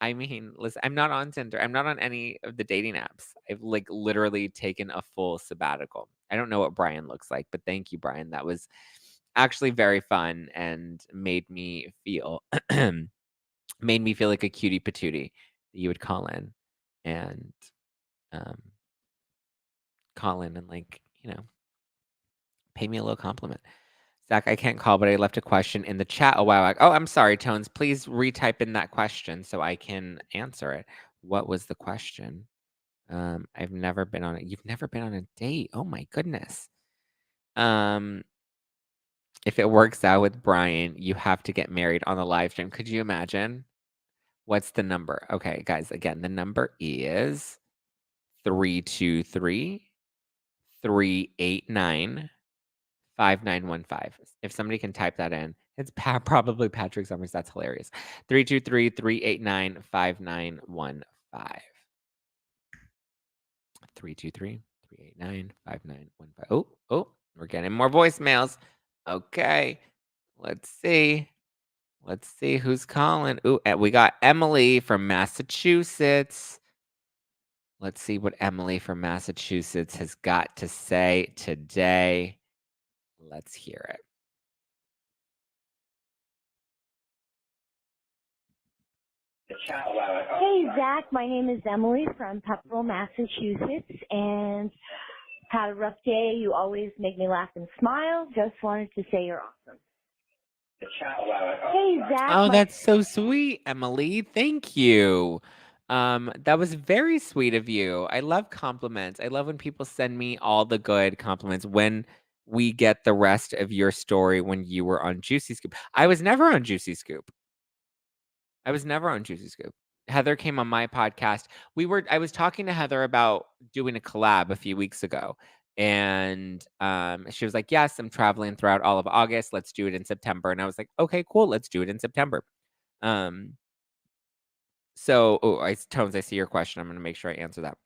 I mean, listen, I'm not on Tinder. I'm not on any of the dating apps. I've like literally taken a full sabbatical. I don't know what Brian looks like, but thank you, Brian. That was actually very fun and made me feel like a cutie patootie that you would call in and like, pay me a little compliment. Zach, I can't call, but I left a question in the chat a while back. Oh, I'm sorry, Tones. Please retype in that question so I can answer it. What was the question? I've never been on it. You've never been on a date. Oh my goodness. If it works out with Brian, you have to get married on the live stream. Could you imagine? What's the number? Okay, guys, again, the number is 323-389-5915. If somebody can type that in, it's probably Patrick Summers. That's hilarious. 323-389-5915. 323-389-5915. Oh, we're getting more voicemails. Okay, let's see who's calling. Ooh, we got Emily from Massachusetts. Let's see what Emily from Massachusetts has got to say today. Let's hear it. Hey, Zach. My name is Emily from Pepperell, Massachusetts, and had a rough day. You always make me laugh and smile. Just wanted to say you're awesome. Hey, Zach. Oh, that's so sweet, Emily. Thank you. That was very sweet of you. I love compliments. I love when people send me all the good compliments. When we get the rest of your story when you were on Juicy Scoop. I was never on Juicy Scoop. Heather came on my podcast. I was talking to Heather about doing a collab a few weeks ago. And she was like, yes, I'm traveling throughout all of August. Let's do it in September. And I was like, okay, cool. Let's do it in September. Tones, I see your question. I'm going to make sure I answer that.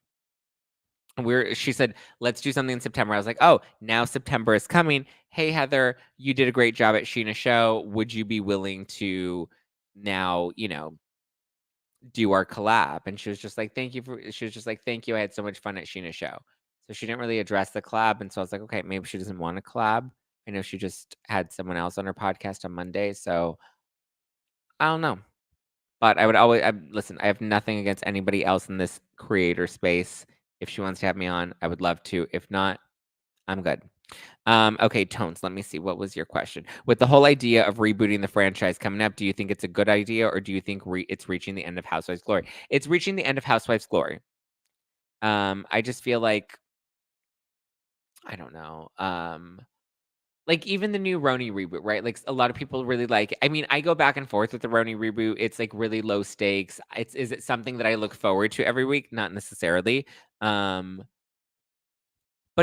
She said, let's do something in September. I was like, oh, now September is coming. Hey, Heather, you did a great job at Sheena Show. Would you be willing to now, do our collab. And she was just like, thank you. I had so much fun at Sheena's show. So she didn't really address the collab. And so I was like, okay, maybe she doesn't want a collab. I know she just had someone else on her podcast on Monday. So I don't know. But I would always listen, I have nothing against anybody else in this creator space. If she wants to have me on, I would love to. If not, I'm good. Okay, Tones, let me see. What was your question? With the whole idea of rebooting the franchise coming up, do you think it's a good idea, or do you think it's reaching the end of Housewives Glory? It's reaching the end of Housewives Glory. I just feel like, I don't know. Like even the new RHONJ reboot, right? Like a lot of people really like it. I mean, I go back and forth with the RHONJ reboot. It's like really low stakes. Is it something that I look forward to every week? Not necessarily. But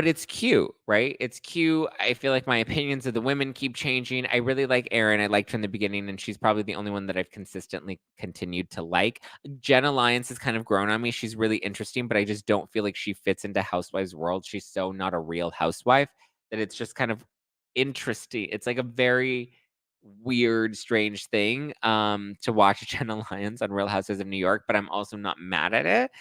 it's cute, right? It's cute. I feel like my opinions of the women keep changing. I really like Erin. I liked her in the beginning, and she's probably the only one that I've consistently continued to like. Jen Alliance has kind of grown on me. She's really interesting, but I just don't feel like she fits into Housewives' world. She's so not a real housewife that it's just kind of interesting. It's like a very weird, strange thing to watch Jen Alliance on Real Housewives of New York, but I'm also not mad at it.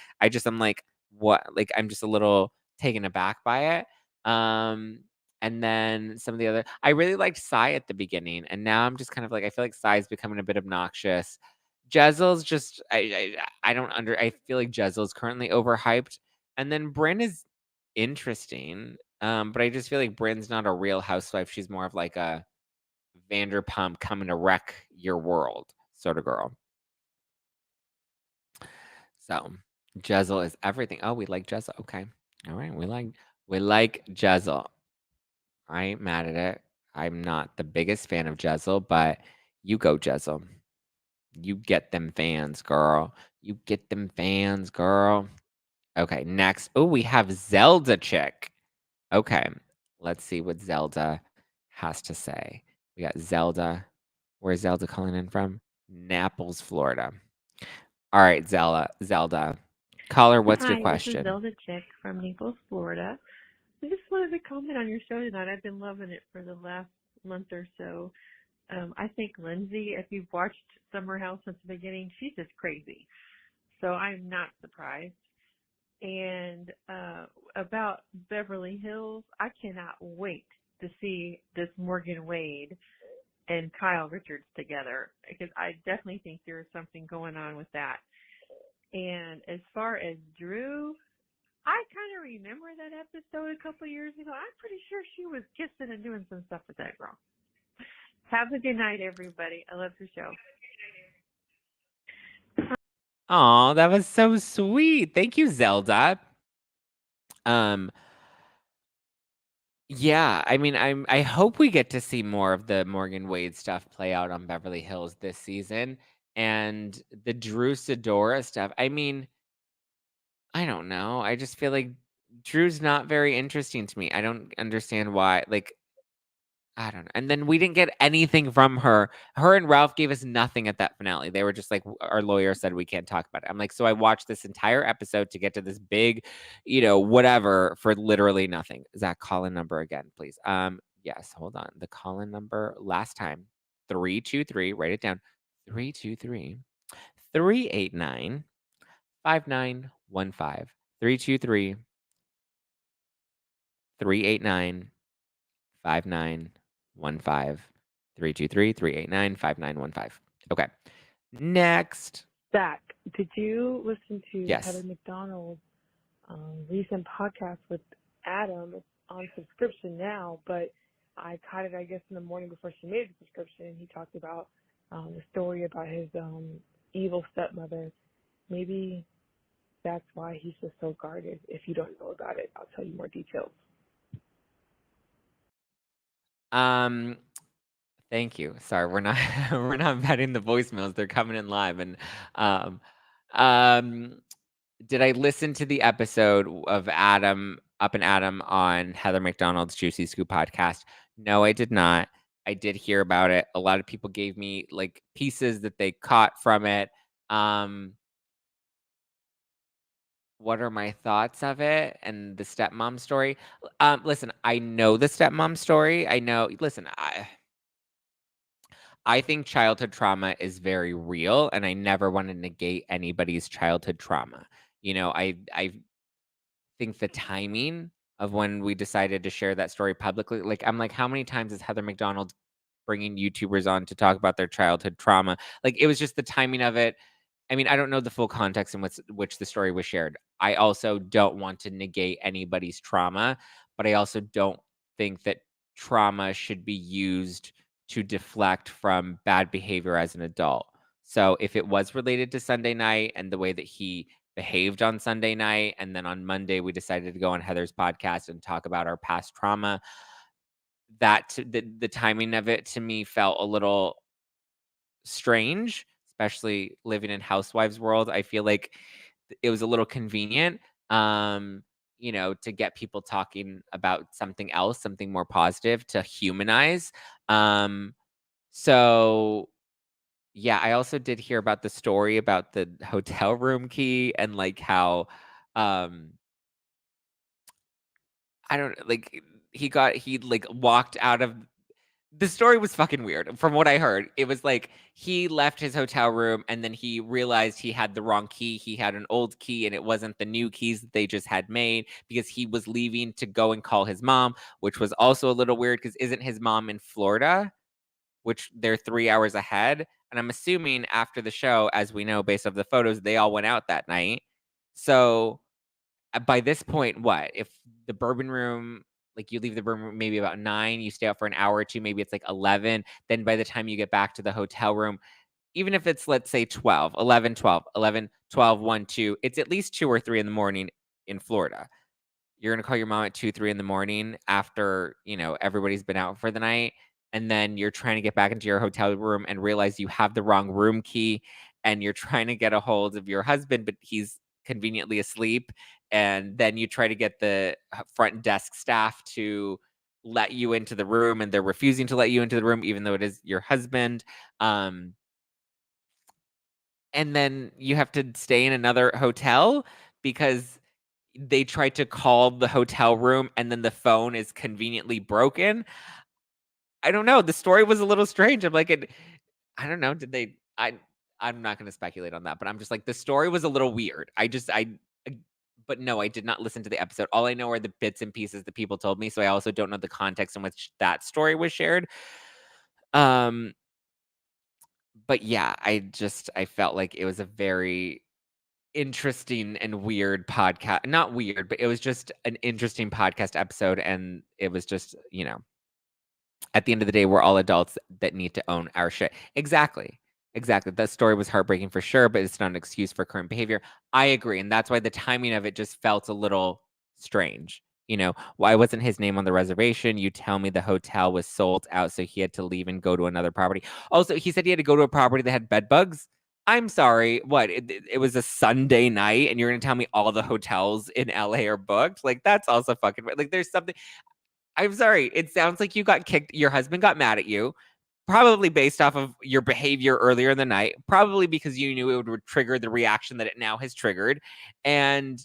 I'm like, what? Like, I'm just a little taken aback by it. And then some of the other, I really liked Sai at the beginning, and now I'm just kind of like, I feel like Sai's becoming a bit obnoxious. Jezel's just, I don't I feel like Jezel's currently overhyped, and then Brynn is interesting, but I just feel like Bryn's not a real housewife. She's more of like a Vanderpump coming to wreck your world sort of girl. So Jezel is everything. Oh, we like Jezel. Okay. All right. We like Jezel. I ain't mad at it. I'm not the biggest fan of Jezel, but you go, Jezel. You get them fans, girl. You get them fans, girl. Okay, next. Oh, we have Zelda chick. Okay. Let's see what Zelda has to say. We got Zelda. Where's Zelda calling in from? Naples, Florida. All right, Zelda. Caller, what's your Hi, this is question? Zelda Chick from Naples, Florida. I just wanted to comment on your show tonight. I've been loving it for the last month or so. I think Lindsay, if you've watched Summer House since the beginning, she's just crazy. So I'm not surprised. And about Beverly Hills, I cannot wait to see this Morgan Wade and Kyle Richards together, because I definitely think there's something going on with that. And as far as Drew, I kind of remember that episode a couple years ago. I'm pretty sure she was kissing and doing some stuff with that girl. Have a good night, everybody. I love your show. Oh, that was so sweet. Thank you, Zelda. Yeah, I mean, I hope we get to see more of the Morgan Wade stuff play out on Beverly Hills this season, and the Drew Sidora stuff. I mean, I don't know. I just feel like Drew's not very interesting to me. I don't understand why. Like, I don't know. And then we didn't get anything from her. Her and Ralph gave us nothing at that finale. They were just like, our lawyer said we can't talk about it. I'm like, so I watched this entire episode to get to this big, whatever for literally nothing. Zach, call in number again, please. Yes, hold on. The call in number last time, 323, write it down. 323 389 5915. 323 389 5915. 323-389-5915. Okay. Next. Zach, did you listen to Yes. Heather McDonald's recent podcast with Adam? It's on subscription now, but I caught it, I guess, in the morning before she made the subscription, and he talked about the story about his evil stepmother. Maybe that's why he's just so guarded. If you don't know about it, I'll tell you more details. Thank you. Sorry, we're not we're not vetting the voicemails. They're coming in live. And did I listen to the episode of Adam on Heather McDonald's Juicy Scoop podcast? No, I did not. I did hear about it. A lot of people gave me like pieces that they caught from it. What are my thoughts of it and the stepmom story? Listen, I know the stepmom story. I know. Listen, I think childhood trauma is very real, and I never want to negate anybody's childhood trauma. You know, I think the timing of when we decided to share that story publicly, like, I'm like, how many times is Heather McDonald bringing YouTubers on to talk about their childhood trauma? Like, it was just the timing of it. I mean, I don't know the full context in which the story was shared. I also don't want to negate anybody's trauma, but I also don't think that trauma should be used to deflect from bad behavior as an adult. So if it was related to Sunday night and the way that he behaved on Sunday night, and then on Monday we decided to go on Heather's podcast and talk about our past trauma, the timing of it to me felt a little strange, especially living in housewives world. I feel like it was a little convenient, you know, to get people talking about something else, something more positive to humanize. So yeah, I also did hear about the story about the hotel room key and like how um I don't like he like walked out of the story was fucking weird. From what I heard, it was like he left his hotel room and then he realized he had the wrong key. He had an old key and it wasn't the new keys that they just had made because he was leaving to go and call his mom, which was also a little weird because isn't his mom in Florida, which they're 3 hours ahead? And I'm assuming after the show, as we know based off the photos, they all went out that night. So by this point, what if the bourbon room, like you leave the bourbon room maybe about 9, you stay out for an hour or two, maybe it's like 11, then by the time you get back to the hotel room, even if it's, let's say 12, 11, 12, 11, 12, 1, 2, it's at least 2 or 3 in the morning in Florida. You're gonna call your mom at 2, 3 in the morning after, you know, everybody's been out for the night, and then you're trying to get back into your hotel room and realize you have the wrong room key, and you're trying to get a hold of your husband, but he's conveniently asleep, and then you try to get the front desk staff to let you into the room, and they're refusing to let you into the room even though it is your husband. And then you have to stay in another hotel because they tried to call the hotel room and then the phone is conveniently broken. I don't know. The story was a little strange. I'm like, I don't know. Did they? I'm not going to speculate on that, but I'm just like, the story was a little weird. But no, I did not listen to the episode. All I know are the bits and pieces that people told me. So I also don't know the context in which that story was shared. But yeah, I felt like it was a very interesting and weird podcast. Not weird, but it was just an interesting podcast episode. And it was just, you know, at the end of the day, we're all adults that need to own our shit. Exactly. Exactly. That story was heartbreaking for sure, but it's not an excuse for current behavior. I agree. And that's why the timing of it just felt a little strange. You know, why wasn't his name on the reservation? You tell me the hotel was sold out, so he had to leave and go to another property. Also, he said he had to go to a property that had bed bugs. I'm sorry. What? It was a Sunday night, and you're going to tell me all the hotels in LA are booked? Like, that's also fucking like, there's something. I'm sorry. It sounds like you got kicked. Your husband got mad at you, probably based off of your behavior earlier in the night, probably because you knew it would trigger the reaction that it now has triggered. And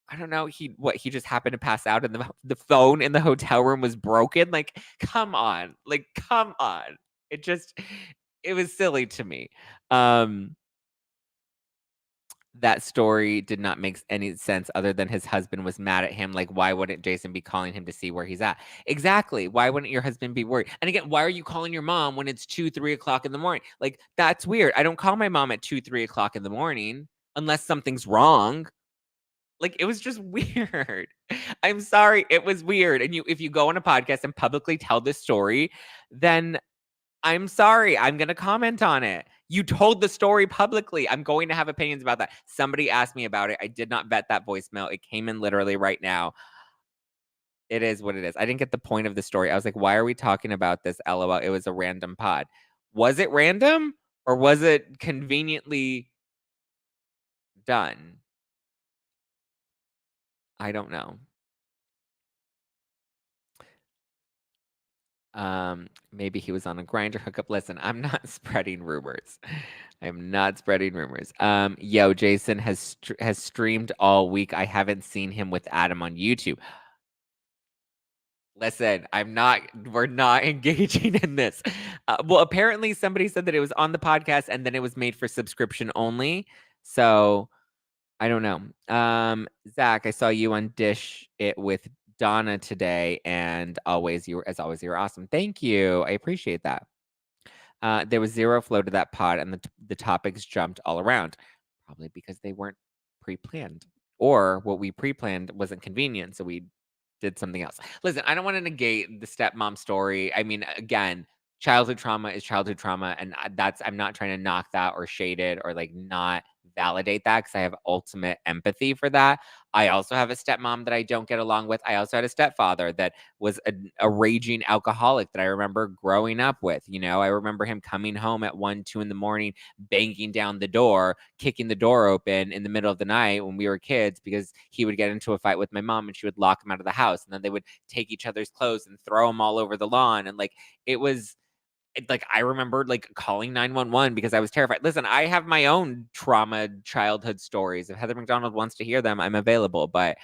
I don't know, he just happened to pass out and the phone in the hotel room was broken. Like, come on. Like, come on. It was silly to me. That story did not make any sense other than his husband was mad at him. Like, why wouldn't Jason be calling him to see where he's at? Exactly. Why wouldn't your husband be worried? And again, why are you calling your mom when it's 2, 3 o'clock in the morning? Like, that's weird. I don't call my mom at 2, 3 o'clock in the morning unless something's wrong. Like, it was just weird. I'm sorry. It was weird. And if you go on a podcast and publicly tell this story, then I'm sorry. I'm going to comment on it. You told the story publicly. I'm going to have opinions about that. Somebody asked me about it. I did not vet that voicemail. It came in literally right now. It is what it is. I didn't get the point of the story. I was like, why are we talking about this? LOL. It was a random pod. Was it random or was it conveniently done? I don't know. Maybe he was on a grinder hookup. Listen, I'm not spreading rumors. I'm not spreading rumors. Yo, Jason has streamed all week. I haven't seen him with Adam on YouTube. Listen, we're not engaging in this. Well, apparently somebody said that it was on the podcast and then it was made for subscription only. So I don't know. Zach, I saw you on Dish It with Donna today, and as always, you were awesome. Thank you. I appreciate that. There was zero flow to that pod, and the topics jumped all around, probably because they weren't pre-planned, or what we pre-planned wasn't convenient, so we did something else. Listen, I don't want to negate the stepmom story. I mean, again, childhood trauma is childhood trauma, and I'm not trying to knock that or shade it or like not validate that because I have ultimate empathy for that. I also have a stepmom that I don't get along with. I also had a stepfather that was a raging alcoholic that I remember growing up with. You know, I remember him coming home at 1, 2 in the morning, banging down the door, kicking the door open in the middle of the night when we were kids because he would get into a fight with my mom and she would lock him out of the house. And then they would take each other's clothes and throw them all over the lawn. And like, I remember like calling 911 because I was terrified. Listen, I have my own trauma childhood stories. If Heather McDonald wants to hear them, I'm available. But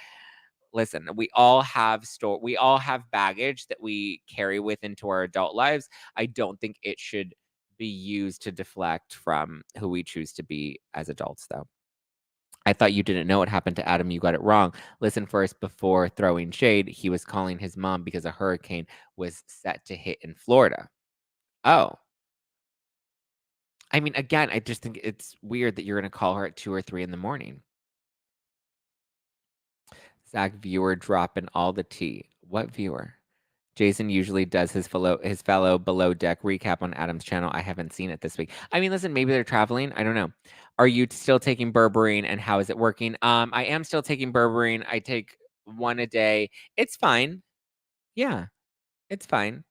listen, we all have baggage that we carry with into our adult lives. I don't think it should be used to deflect from who we choose to be as adults, though. I thought you didn't know what happened to Adam. You got it wrong. Listen, first, before throwing shade, he was calling his mom because a hurricane was set to hit in Florida. Oh. I mean, again, I just think it's weird that you're going to call her at 2 or 3 in the morning. Zach, viewer dropping all the tea. What viewer? Jason usually does his fellow below deck recap on Adam's channel. I haven't seen it this week. I mean, listen, maybe they're traveling. I don't know. Are you still taking berberine and how is it working? I am still taking berberine. I take 1 a day. It's fine. Yeah, it's fine.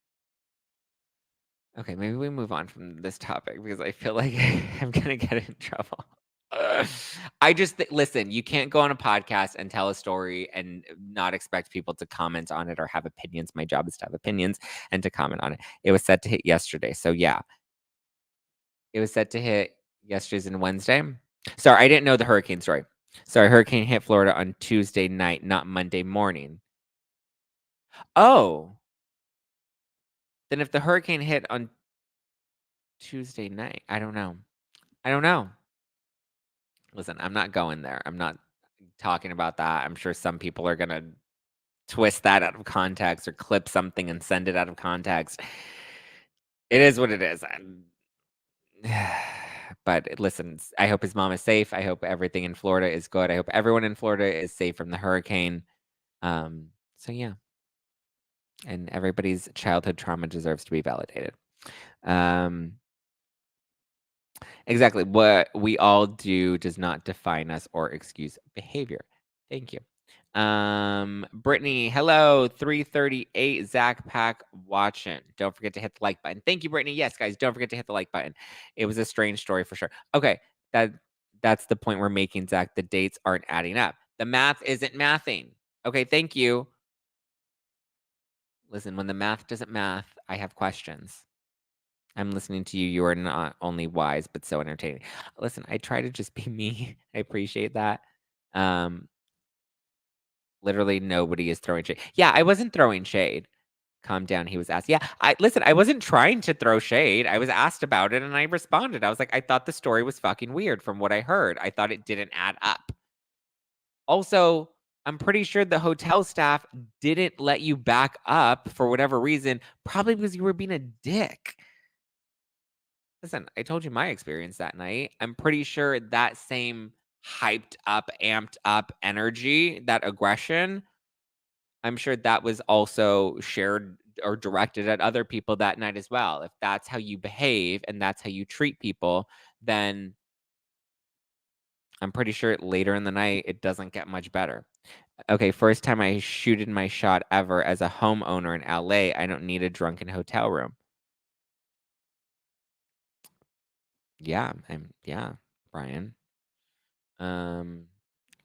Okay, maybe we move on from this topic because I feel like I'm going to get in trouble. I just listen, you can't go on a podcast and tell a story and not expect people to comment on it or have opinions. My job is to have opinions and to comment on it. It was set to hit yesterday. So yeah. It was set to hit yesterday's and Wednesday. Sorry, I didn't know the hurricane story. Sorry, hurricane hit Florida on Tuesday night, not Monday morning. Oh. Then if the hurricane hit on Tuesday night, I don't know. Listen, I'm not going there. I'm not talking about that. I'm sure some people are going to twist that out of context or clip something and send it out of context. It is what it is. But listen, I hope his mom is safe. I hope everything in Florida is good. I hope everyone in Florida is safe from the hurricane. So yeah. And everybody's childhood trauma deserves to be validated. Exactly. What we all do does not define us or excuse behavior. Thank you. Brittany, hello, 338 Zack Pack watching. Don't forget to hit the like button. Thank you, Brittany. Yes, guys, don't forget to hit the like button. It was a strange story for sure. Okay, that's the point we're making, Zach. The dates aren't adding up. The math isn't mathing. Okay, thank you. Listen, when the math doesn't math, I have questions. I'm listening to you. You are not only wise, but so entertaining. Listen, I try to just be me. I appreciate that. Literally nobody is throwing shade. Yeah, I wasn't throwing shade. Calm down. He was asked. Yeah, I wasn't trying to throw shade. I was asked about it and I responded. I was like, I thought the story was fucking weird from what I heard. I thought it didn't add up. Also, I'm pretty sure the hotel staff didn't let you back up for whatever reason, probably because you were being a dick. Listen, I told you my experience that night. I'm pretty sure that same hyped up, amped up energy, that aggression, I'm sure that was also shared or directed at other people that night as well. If that's how you behave and that's how you treat people, then I'm pretty sure later in the night, it doesn't get much better. Okay, first time I shooted my shot ever as a homeowner in LA. I don't need a drunken hotel room. Yeah, Brian.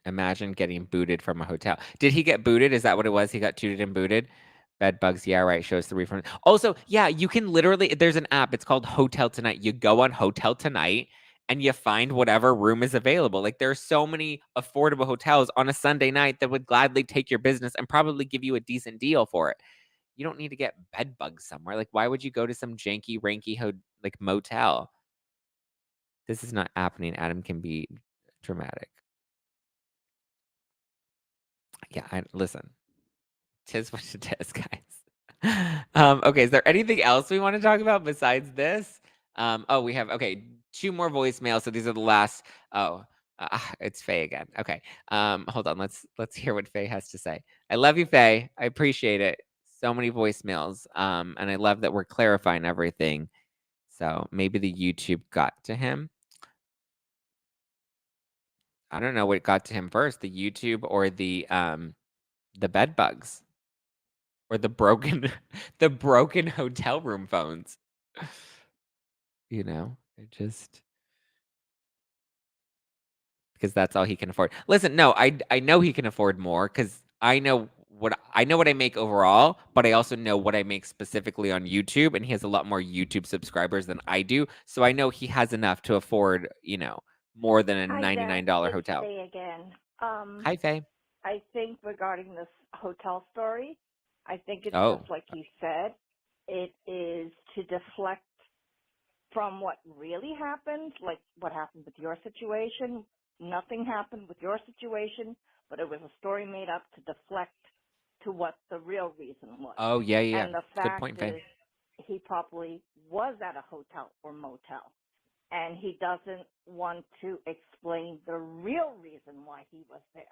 Imagine getting booted from a hotel. Did he get booted? Is that what it was? He got tooted and booted? Bed bugs, yeah, right. Shows the refund. Also, yeah, you can literally, there's an app. It's called Hotel Tonight. You go on Hotel Tonight and you find whatever room is available. Like there are so many affordable hotels on a Sunday night that would gladly take your business and probably give you a decent deal for it. You don't need to get bed bugs somewhere. Like, why would you go to some janky, ranky like motel? This is not happening. Adam can be dramatic. Yeah, listen. Tis what it is, guys. Okay, is there anything else we want to talk about besides this? We have, okay, 2 more voicemails. So these are the last. It's Faye again. Okay. Hold on. Let's hear what Faye has to say. I love you, Faye. I appreciate it. So many voicemails. And I love that we're clarifying everything. So maybe the YouTube got to him. I don't know what got to him first, the YouTube or the bed bugs. Or the broken the broken hotel room phones. You know? It just because that's all he can afford. Listen, no, I know he can afford more because I know what I make overall, but I also know what I make specifically on YouTube, and he has a lot more YouTube subscribers than I do. So I know he has enough to afford, more than a Hi, Zack. $99 It's hotel. Faye again. Hi, Faye. I think regarding this hotel story, I think it's Oh. just like you said. It is to deflect from what really happened, like what happened with your situation. Nothing happened with your situation, but it was a story made up to deflect to what the real reason was. Oh, yeah. And the Good fact point, is, Faye. he probably was at a hotel or motel, and he doesn't want to explain the real reason why he was there.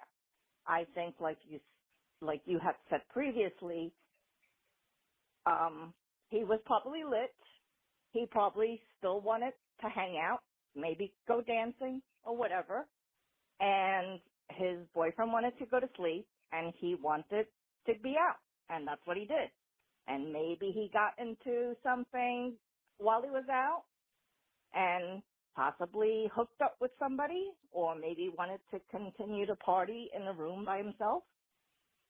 I think, like you had said previously, he was probably lit. He probably still wanted to hang out, maybe go dancing or whatever. And his boyfriend wanted to go to sleep, and he wanted to be out, and that's what he did. And maybe he got into something while he was out and possibly hooked up with somebody, or maybe wanted to continue to party in a room by himself.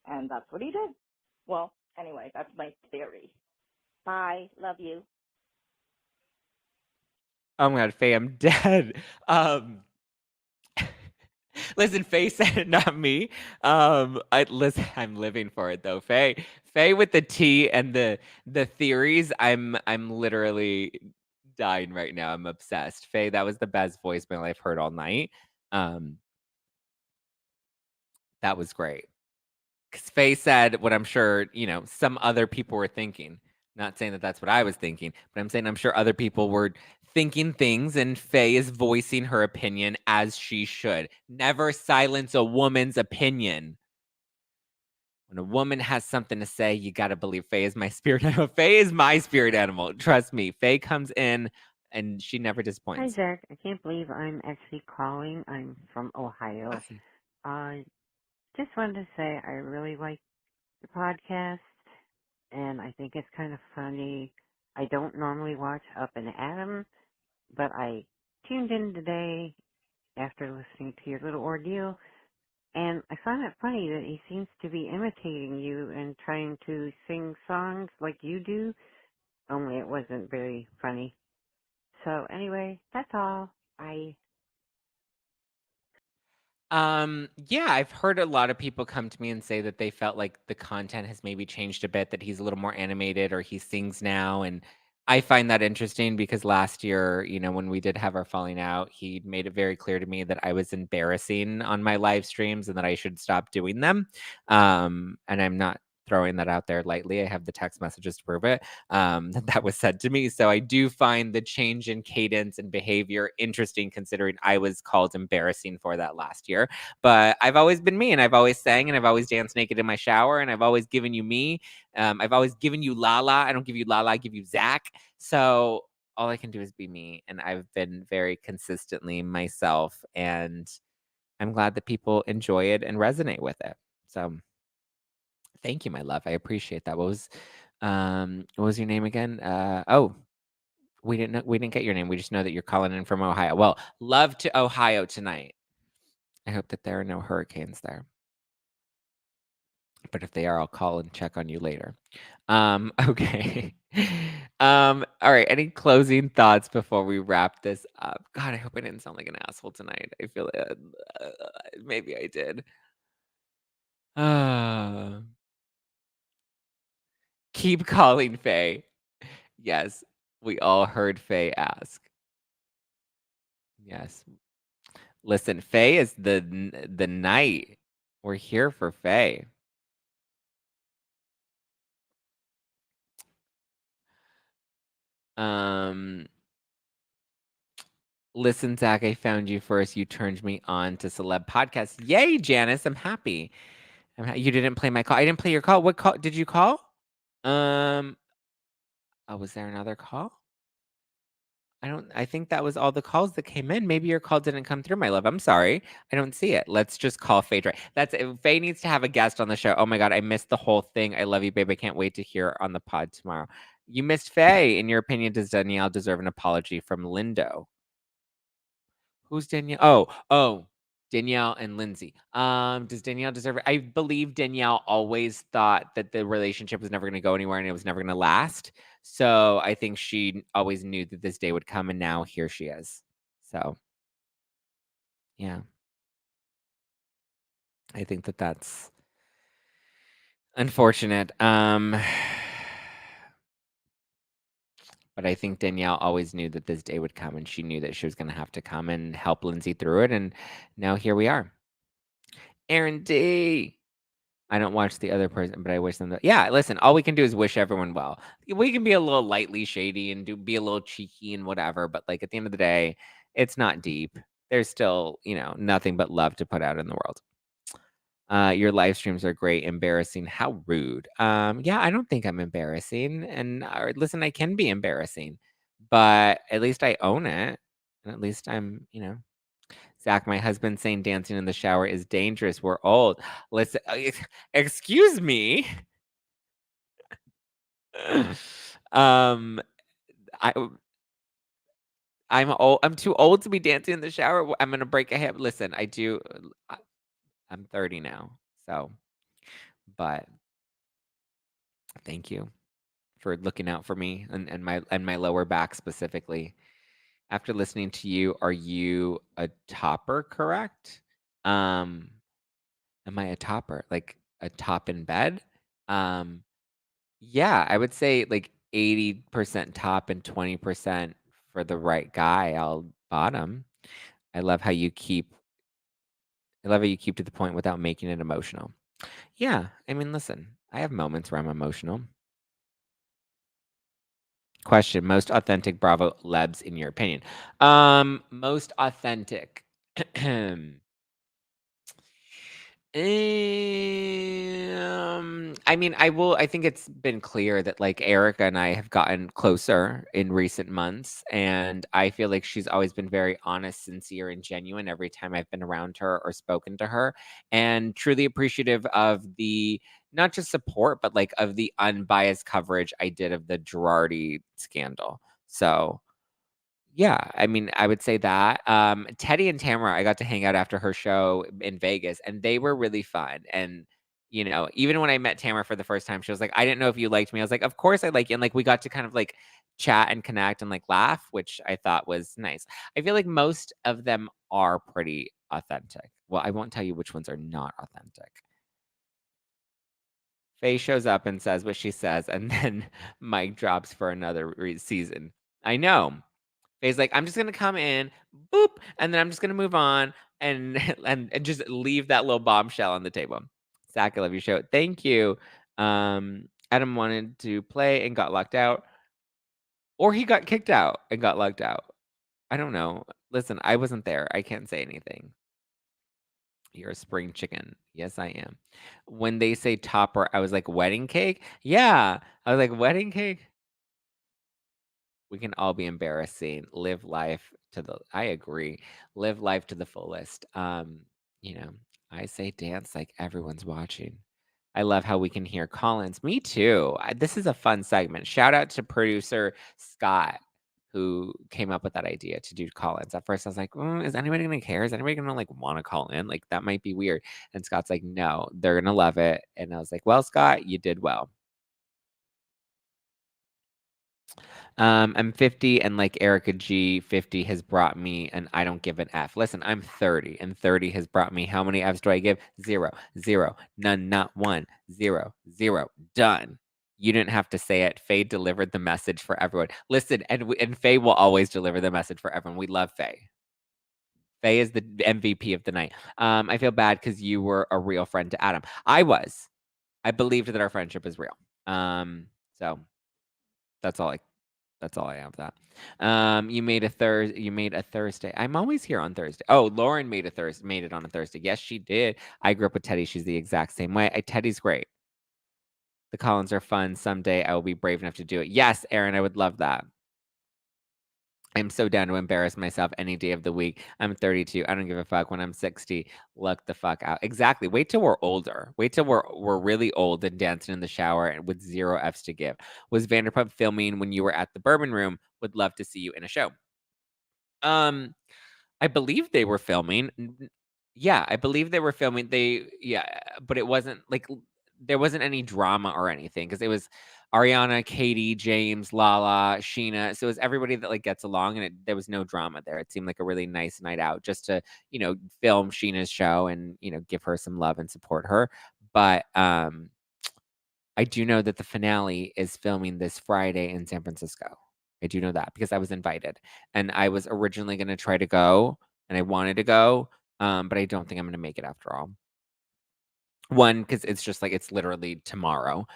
And that's what he did. Well, anyway, that's my theory. Bye. Love you. Oh my God, Faye, I'm dead. Listen, Faye said it, not me. Listen, I'm living for it though. Faye with the T and the theories. I'm literally dying right now. I'm obsessed. Faye, that was the best voicemail I've heard all night. That was great. Because Faye said what I'm sure, some other people were thinking. Not saying that that's what I was thinking, but I'm saying I'm sure other people were thinking things, and Faye is voicing her opinion as she should. Never silence a woman's opinion. When a woman has something to say, you got to believe Faye is my spirit animal. Faye is my spirit animal. Trust me. Faye comes in, and she never Hi, disappoints. Zack. I can't believe I'm actually calling. I'm from Ohio. Just wanted to say I really like the podcast, and I think it's kind of funny. I don't normally watch Up and Adam, but I tuned in today after listening to your little ordeal, and I found it funny that he seems to be imitating you and trying to sing songs like you do, only it wasn't very funny. So anyway, that's all. Bye. Yeah, I've heard a lot of people come to me and say that they felt like the content has maybe changed a bit, that he's a little more animated or he sings now. And I find that interesting because last year, when we did have our falling out, he made it very clear to me that I was embarrassing on my live streams and that I should stop doing them. And I'm not throwing that out there lightly. I have the text messages to prove it. That was said to me. So I do find the change in cadence and behavior interesting, considering I was called embarrassing for that last year. But I've always been me, and I've always sang, and I've always danced naked in my shower, and I've always given you me. I've always given you Lala. I don't give you Lala, I give you Zack. So all I can do is be me, and I've been very consistently myself, and I'm glad that people enjoy it and resonate with it. So thank you, my love. I appreciate that. What was your name again? We didn't get your name. We just know that you're calling in from Ohio. Well, love to Ohio tonight. I hope that there are no hurricanes there. But if they are, I'll call and check on you later. Okay. All right. Any closing thoughts before we wrap this up? God, I hope I didn't sound like an asshole tonight. I feel maybe I did. Keep calling, Faye. Yes, we all heard Faye ask. Yes. Listen, Faye is the night. We're here for Faye. Listen, Zack, I found you first. You turned me on to celeb podcasts. Yay, Janice! I'm happy. You didn't play my call. I didn't play your call. What call did you call? Oh, was there another call? I think that was all the calls that came in. Maybe your call didn't come through, my love. I'm sorry. I don't see it. Let's just call Faye. That's it. Faye needs to have a guest on the show. Oh my God, I missed the whole thing. I love you, babe. I can't wait to hear on the pod tomorrow. You missed Faye. In your opinion, does Danielle deserve an apology from Lindo? Who's Danielle? Oh, Danielle and Lindsay. Does Danielle deserve it? I believe Danielle always thought that the relationship was never going to go anywhere and it was never going to last. So I think she always knew that this day would come, and now here she is. So, yeah. I think that that's unfortunate. But I think Danielle always knew that this day would come, and she knew that she was going to have to come and help Lindsay through it. And now here we are. Aaron D. I don't watch the other person, but I wish them yeah, listen, all we can do is wish everyone well. We can be a little lightly shady and be a little cheeky and whatever, but like at the end of the day, it's not deep. There's still, nothing but love to put out in the world. Your live streams are great. Embarrassing. How rude. Yeah, I don't think I'm embarrassing. And listen, I can be embarrassing, but at least I own it. And at least I'm, Zack, my husband saying dancing in the shower is dangerous. We're old. Listen, excuse me. I'm old. I'm too old to be dancing in the shower. I'm gonna break a hip. Listen, I'm 30 now, so. But thank you for looking out for me and my lower back specifically. After listening to you, are you a topper? Correct. Am I a topper? Like a top in bed? Yeah, I would say like 80% top and 20% for the right guy. I'll bottom. I love how you keep to the point without making it emotional. Yeah, I mean, listen, I have moments where I'm emotional. Question: most authentic Bravo lebs in your opinion? Most authentic. I mean, I think it's been clear that like Erica and I have gotten closer in recent months, and I feel like she's always been very honest, sincere, and genuine every time I've been around her or spoken to her, and truly appreciative of the not just support, but like of the unbiased coverage I did of the Girardi scandal. So yeah, I mean, I would say that. Teddy and Tamara, I got to hang out after her show in Vegas, and they were really fun. And, even when I met Tamara for the first time, she was like, I didn't know if you liked me. I was like, of course I like you. And like, we got to kind of like chat and connect and like laugh, which I thought was nice. I feel like most of them are pretty authentic. Well, I won't tell you which ones are not authentic. Faye shows up and says what she says, and then Mike drops for another season. I know. Faye's like, I'm just gonna come in, boop, and then I'm just gonna move on and and just leave that little bombshell on the table. Zack, I love your show. Thank you. Adam wanted to play and got locked out, or he got kicked out and got locked out. I don't know. Listen, I wasn't there. I can't say anything. You're a spring chicken. Yes, I am. When they say topper, I was like, wedding cake? Yeah. I was like, wedding cake? We can all be embarrassing. Live life I agree. Live life to the fullest. I say dance like everyone's watching. I love how we can hear Collins. Me too. This is a fun segment. Shout out to producer Scott, who came up with that idea to do Collins. At first I was like, is anybody gonna care? Is anybody gonna like want to call in? Like that might be weird. And Scott's like, no, they're gonna love it. And I was like, well, Scott, you did well. I'm 50, and like Erica G, 50 has brought me an I don't give an F. Listen, I'm 30, and 30 has brought me how many Fs do I give? 0, 0, none, not one, 0, 0, done. You didn't have to say it. Faye delivered the message for everyone. Listen, and Faye will always deliver the message for everyone. We love Faye. Faye is the MVP of the night. I feel bad because you were a real friend to Adam. I was. I believed that our friendship is real. So that's all I have of that. You made a Thursday. I'm always here on Thursday. Oh, Lauren made it on a Thursday. Yes, she did. I grew up with Teddy. She's the exact same way. Teddy's great. The Collins are fun. Someday I will be brave enough to do it. Yes, Aaron, I would love that. I'm so down to embarrass myself any day of the week. I'm 32. I don't give a fuck. When I'm 60, look the fuck out. Exactly. Wait till we're older. Wait till we're really old and dancing in the shower and with 0 Fs to give. Was Vanderpump filming when you were at the Bourbon Room? Would love to see you in a show. I believe they were filming. Yeah, I believe they were filming. But it wasn't like there wasn't any drama or anything because it was Ariana, Katie, James, Lala, Sheena. So it was everybody that like gets along, and there was no drama there. It seemed like a really nice night out just to film Sheena's show and give her some love and support her. But I do know that the finale is filming this Friday in San Francisco. I do know that because I was invited, and I was originally going to try to go, and I wanted to go, but I don't think I'm going to make it after all. One, because it's just like it's literally tomorrow,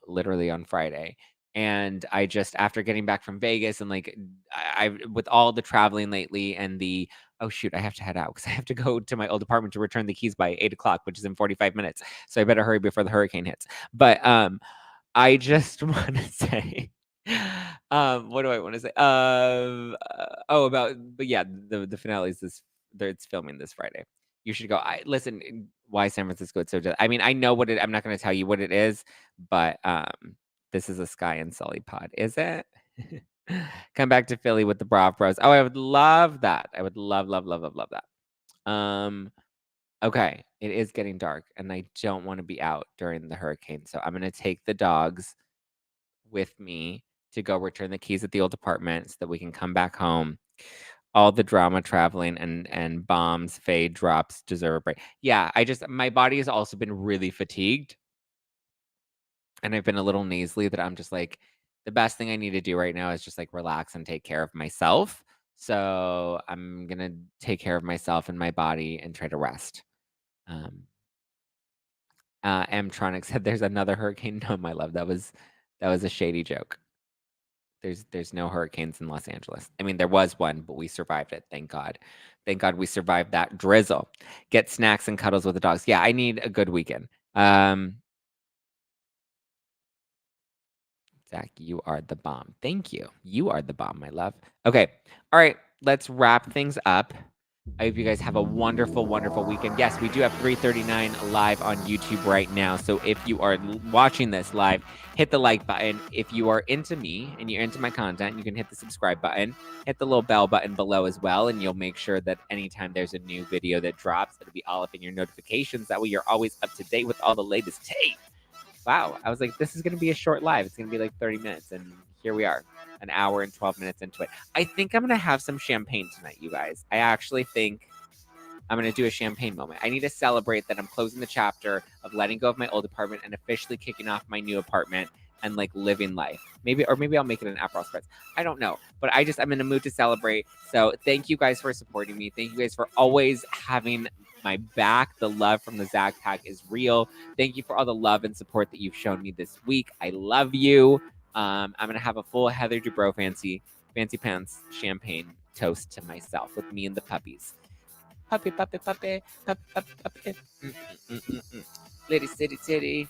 literally on Friday, and I just after getting back from Vegas and like I with all the traveling lately and the oh shoot, I have to head out because I have to go to my old apartment to return the keys by 8:00, which is in 45 minutes. So I better hurry before the hurricane hits. But I just want to say. What do I want to say? But yeah, the finale is it's filming this Friday. You should go. Listen, why San Francisco? It's so. I mean, I know what it. I'm not going to tell you what it is, but this is a Sky and Sully pod, is it? Come back to Philly with the Brav Bros. Oh, I would love that. I would love that. Okay, it is getting dark, and I don't want to be out during the hurricane, so I'm going to take the dogs with me to go return the keys at the old apartment so that we can come back home. All the drama, traveling, and bombs, fade, drops deserve a break. Yeah, my body has also been really fatigued. And I've been a little nasally that I'm just like, the best thing I need to do right now is just like relax and take care of myself. So I'm going to take care of myself and my body and try to rest. Mtronic said there's another hurricane. No, my love, that was a shady joke. There's no hurricanes in Los Angeles. I mean, there was one, but we survived it. Thank God. Thank God we survived that drizzle. Get snacks and cuddles with the dogs. Yeah, I need a good weekend. Zach, you are the bomb. Thank you. You are the bomb, my love. Okay. All right. Let's wrap things up. I hope you guys have a wonderful, wonderful weekend. Yes, we do have 339 live on YouTube right now. So if you are watching this live, hit the like button. If you are into me and you're into my content, you can hit the subscribe button, hit the little bell button below as well. And you'll make sure that anytime there's a new video that drops, it'll be all up in your notifications. That way you're always up to date with all the latest tape. Wow. I was like, this is going to be a short live. It's going to be like 30 minutes. And here we are, an hour and 12 minutes into it. I think I'm going to have some champagne tonight, you guys. I actually think I'm going to do a champagne moment. I need to celebrate that I'm closing the chapter of letting go of my old apartment and officially kicking off my new apartment and like living life. Maybe I'll make it an Aperol Spritz. I don't know, but I'm in a mood to celebrate. So thank you guys for supporting me. Thank you guys for always having my back. The love from the Zack Pack is real. Thank you for all the love and support that you've shown me this week. I love you. I'm going to have a full Heather Dubrow fancy pants champagne toast to myself with me and the puppies. Puppy. Litty city.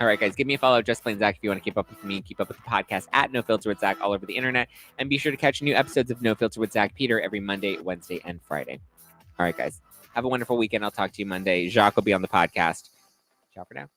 All right, guys, give me a follow, Just Plain Zack, if you want to keep up with me, keep up with the podcast at No Filter with Zack all over the internet. And be sure to catch new episodes of No Filter with Zack Peter every Monday, Wednesday, and Friday. All right, guys, have a wonderful weekend. I'll talk to you Monday. Jacques will be on the podcast. Ciao for now.